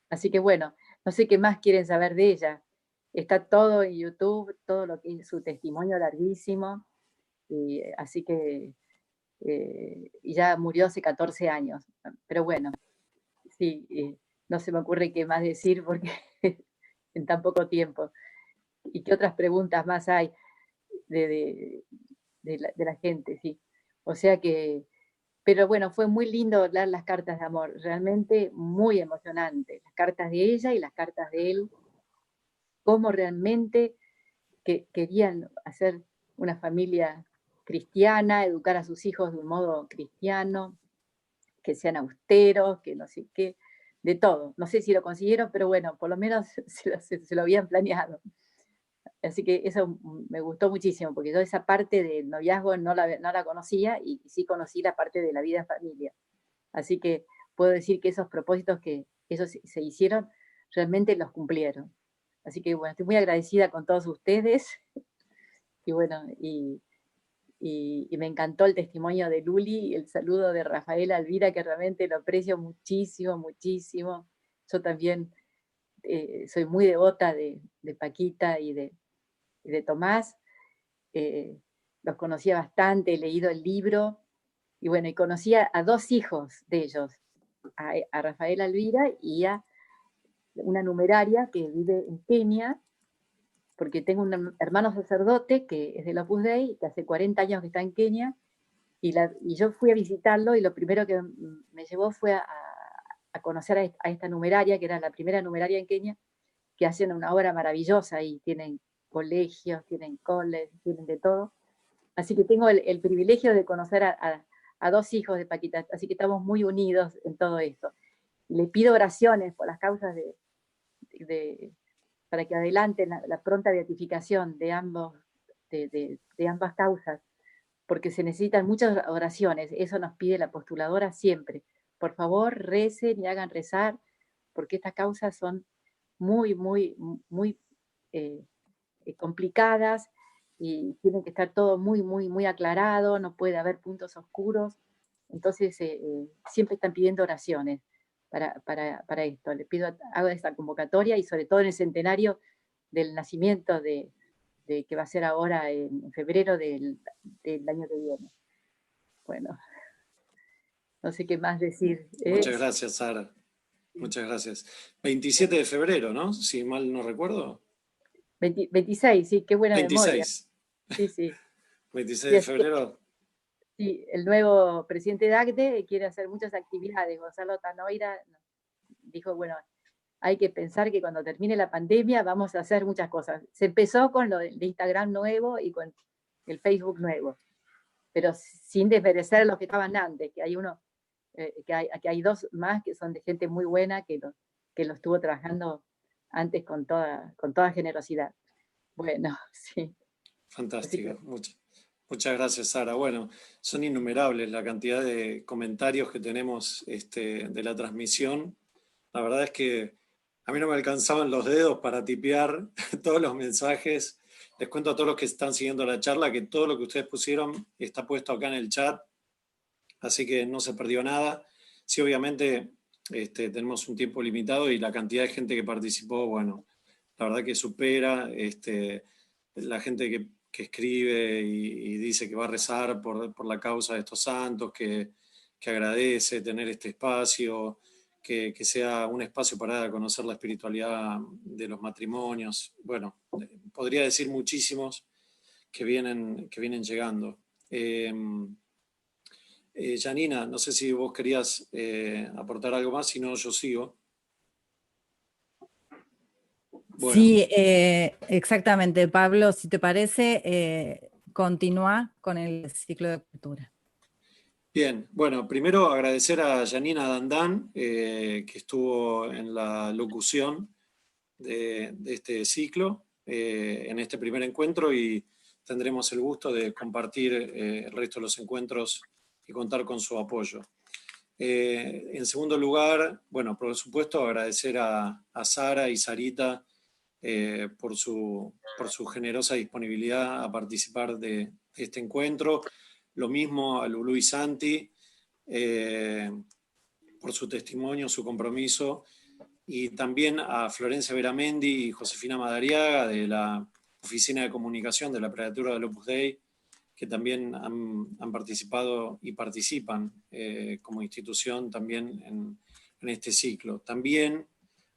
S5: Así que bueno, no sé qué más quieren saber de ella. Está todo en YouTube, todo lo que es su testimonio larguísimo, y así que y ya murió hace 14 años. Pero bueno, sí, no se me ocurre qué más decir porque en tan poco tiempo. ¿Y qué otras preguntas más hay de la gente? Sí. O sea que, pero bueno, fue muy lindo leer las cartas de amor, realmente muy emocionante. Las cartas de ella y las cartas de él, cómo realmente querían hacer una familia cristiana, educar a sus hijos de un modo cristiano, que sean austeros, que no sé qué, de todo. No sé si lo consiguieron, pero bueno, por lo menos se lo habían planeado. Así que eso me gustó muchísimo, porque yo esa parte del noviazgo no la conocía y sí conocí la parte de la vida en familia. Así que puedo decir que esos propósitos que ellos se hicieron, realmente los cumplieron. Así que bueno, estoy muy agradecida con todos ustedes. Y bueno, y me encantó el testimonio de Luli, el saludo de Rafael Alvira, que realmente lo aprecio muchísimo, muchísimo. Yo también soy muy devota de Paquita y de Tomás. Los conocía bastante, he leído el libro, y bueno, y conocía a 2 hijos de ellos, a Rafael Alvira y a una numeraria que vive en Kenia, porque tengo un hermano sacerdote que es del Opus Dei, que hace 40 años que está en Kenia, y yo fui a visitarlo, y lo primero que me llevó fue a conocer a esta numeraria, que era la primera numeraria en Kenia, que hacen una obra maravillosa y tienen colegios, tienen tienen de todo. Así que tengo el privilegio de conocer a 2 hijos de Paquita, así que estamos muy unidos en todo esto. Le pido oraciones por las causas para que adelanten la pronta beatificación de ambas causas, porque se necesitan muchas oraciones, eso nos pide la postuladora siempre. Por favor, recen y hagan rezar, porque estas causas son muy, muy, muy complicadas, y tiene que estar todo muy, muy, muy aclarado, no puede haber puntos oscuros. Entonces, siempre están pidiendo oraciones para esto. Le pido, hago esta convocatoria, y sobre todo en el centenario del nacimiento que va a ser ahora en febrero del año que viene. Bueno, no sé qué más decir.
S2: Muchas gracias, Sara. Muchas gracias. 27 de febrero, ¿no? Si mal no recuerdo.
S5: 26, sí, qué buena
S2: 26.
S5: memoria. Sí, sí.
S2: 26 de febrero.
S5: Sí, el nuevo presidente de ACDE quiere hacer muchas actividades. Gonzalo Tanoira dijo, bueno, hay que pensar que cuando termine la pandemia vamos a hacer muchas cosas. Se empezó con lo de Instagram nuevo y con el Facebook nuevo, pero sin desmerecer a los que estaban antes, que hay que hay 2 más que son de gente muy buena, que lo estuvo trabajando antes con toda generosidad. Bueno, sí.
S2: Fantástico, muchas gracias, Sara. Bueno, son innumerables la cantidad de comentarios que tenemos de la transmisión. La verdad es que a mí no me alcanzaban los dedos para tipear todos los mensajes. Les cuento a todos los que están siguiendo la charla que todo lo que ustedes pusieron está puesto acá en el chat, así que no se perdió nada. Sí, obviamente tenemos un tiempo limitado, y la cantidad de gente que participó, bueno, la verdad que supera la gente que escribe y dice que va a rezar por la causa de estos santos, que agradece tener este espacio, que sea un espacio para conocer la espiritualidad de los matrimonios. Bueno, podría decir muchísimos que vienen llegando. Janina, no sé si vos querías aportar algo más, si no yo sigo.
S1: Bueno. Sí, exactamente, Pablo, si te parece, continúa con el ciclo de cultura.
S2: Bien, bueno, primero agradecer a Janina Dandán, que estuvo en la locución de este ciclo, en este primer encuentro, y tendremos el gusto de compartir el resto de los encuentros y contar con su apoyo. En segundo lugar, bueno, por supuesto agradecer a Sara y Sarita por su generosa disponibilidad a participar de este encuentro. Lo mismo a Lulú y Santi, por su testimonio, su compromiso, y también a Florencia Veramendi y Josefina Madariaga de la Oficina de Comunicación de la Prelatura del Opus Dei, que también han participado y participan como institución también en este ciclo. También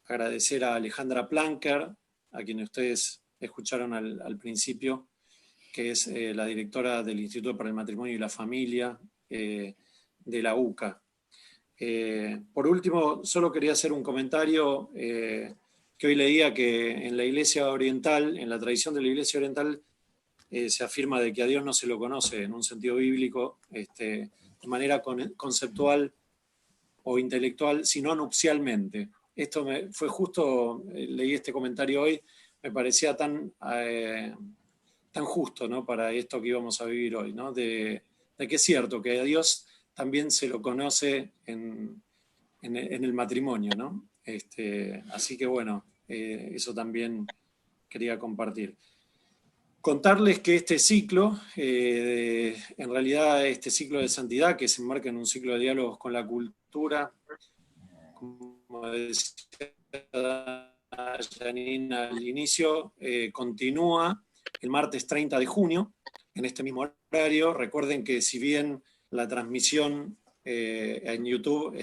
S2: agradecer a Alejandra Planker, a quien ustedes escucharon al principio, que es la directora del Instituto para el Matrimonio y la Familia de la UCA. Por último, solo quería hacer un comentario que hoy leía, que en la Iglesia Oriental, en la tradición de la Iglesia Oriental, se afirma de que a Dios no se lo conoce en un sentido bíblico, de manera conceptual o intelectual, sino nupcialmente. Esto fue justo, leí este comentario hoy, me parecía tan justo, ¿no?, para esto que íbamos a vivir hoy, ¿no?, de que es cierto que a Dios también se lo conoce en el matrimonio, ¿no? Así que bueno, eso también quería compartir. Contarles que este ciclo, en realidad este ciclo de santidad, que se enmarca en un ciclo de diálogos con la cultura, como decía Janina al inicio, continúa el martes 30 de junio, en este mismo horario. Recuerden que si bien la transmisión en YouTube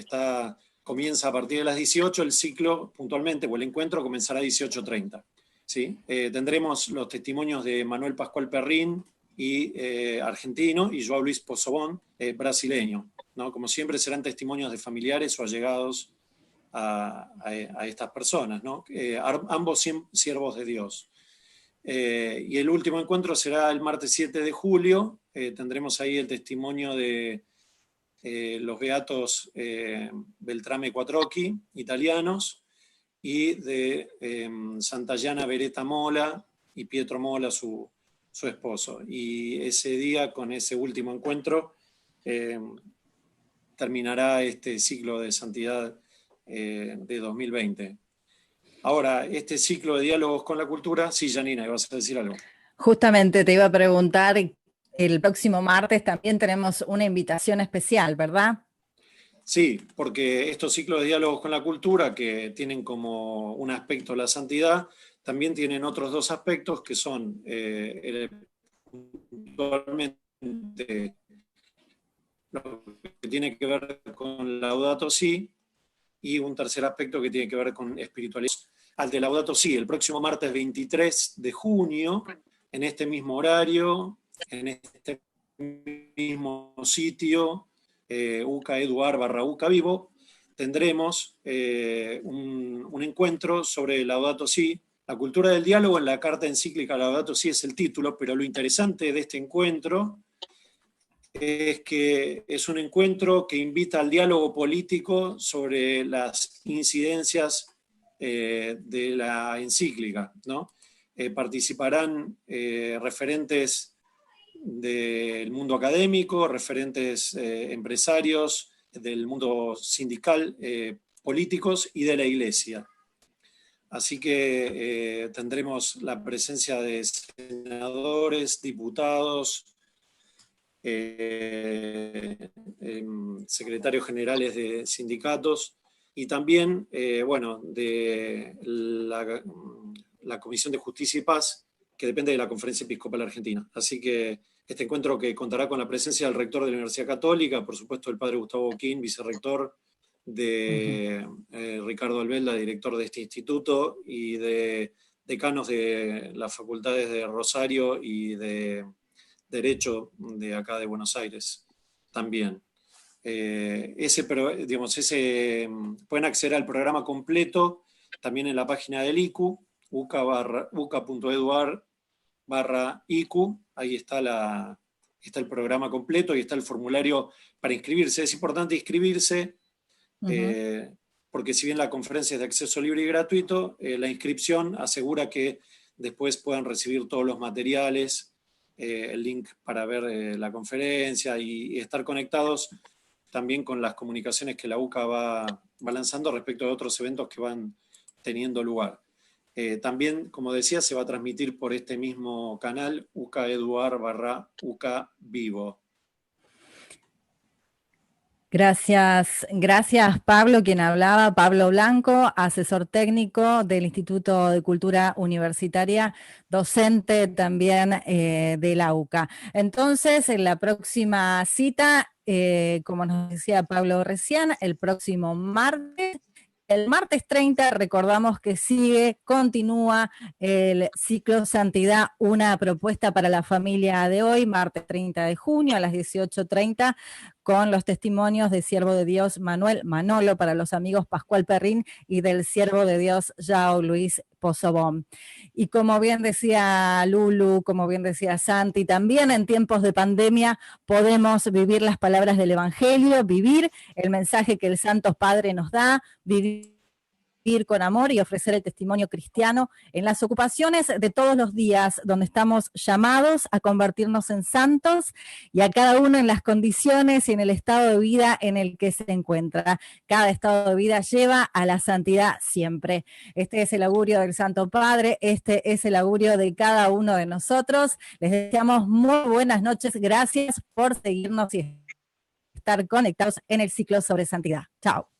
S2: comienza a partir de las 18, el ciclo puntualmente, o el encuentro, comenzará a 18:30. ¿Sí? Tendremos los testimonios de Manuel Pascual Perrín, argentino, y João Luis Pozobón, brasileño, ¿no? Como siempre serán testimonios de familiares o allegados a estas personas, ¿no? Ambos siervos de Dios. Y el último encuentro será el martes 7 de julio. Tendremos ahí el testimonio de los beatos Beltrame Quattrocchi, italianos, y de Santayana Beretta Mola y Pietro Mola, su esposo. Y ese día, con ese último encuentro, terminará este ciclo de santidad de 2020. Ahora, este ciclo de diálogos con la cultura, sí, Janina, ibas a decir algo.
S1: Justamente te iba a preguntar, el próximo martes también tenemos una invitación especial, ¿verdad?
S2: Sí, porque estos ciclos de diálogos con la cultura, que tienen como un aspecto la santidad, también tienen otros dos aspectos que son puntualmente lo que tiene que ver con Laudato Si, y un tercer aspecto que tiene que ver con espiritualidad. Al de Laudato Si, el próximo martes 23 de junio, en este mismo horario, en este mismo sitio, UCA Eduard / UCA Vivo, tendremos un encuentro sobre Laudato Si, la cultura del diálogo. En la carta encíclica Laudato Si es el título, pero lo interesante de este encuentro es que es un encuentro que invita al diálogo político sobre las incidencias de la encíclica, ¿no? Participarán referentes del mundo académico, referentes empresarios, del mundo sindical, políticos y de la Iglesia. Así que tendremos la presencia de senadores, diputados, secretarios generales de sindicatos, y también, bueno, de la Comisión de Justicia y Paz, que depende de la Conferencia Episcopal Argentina. Así que este encuentro, que contará con la presencia del rector de la Universidad Católica, por supuesto el padre Gustavo Boquín, vicerrector, de Ricardo Albelda, director de este instituto, y de decanos de las facultades de Rosario y de Derecho de acá de Buenos Aires también. Pueden acceder al programa completo también en la página del ICU, uca.edu/ICU. Ahí está está el programa completo y está el formulario para inscribirse. Es importante inscribirse, porque si bien la conferencia es de acceso libre y gratuito, la inscripción asegura que después puedan recibir todos los materiales, el link para ver la conferencia y estar conectados también con las comunicaciones que la UCA va lanzando respecto de otros eventos que van teniendo lugar. También, como decía, se va a transmitir por este mismo canal, UCA Vivo.
S1: Gracias Pablo, quien hablaba, Pablo Blanco, asesor técnico del Instituto de Cultura Universitaria, docente también de la UCA. Entonces, en la próxima cita, como nos decía Pablo recién, el próximo martes. El martes 30 recordamos que continúa el ciclo Santidad, una propuesta para la familia de hoy, martes 30 de junio a las 18:30, con los testimonios de siervo de Dios Manuel Manolo, para los amigos Pascual Perrín, y del siervo de Dios Yao Luis Pozobón. Y como bien decía Lulu, como bien decía Santi, también en tiempos de pandemia podemos vivir las palabras del Evangelio, vivir el mensaje que el Santo Padre nos da, vivir con amor y ofrecer el testimonio cristiano en las ocupaciones de todos los días, donde estamos llamados a convertirnos en santos, y a cada uno en las condiciones y en el estado de vida en el que se encuentra. Cada estado de vida lleva a la santidad siempre. Este es el augurio del Santo Padre, este es el augurio de cada uno de nosotros. Les deseamos muy buenas noches, gracias por seguirnos y estar conectados en el ciclo sobre santidad. Chao.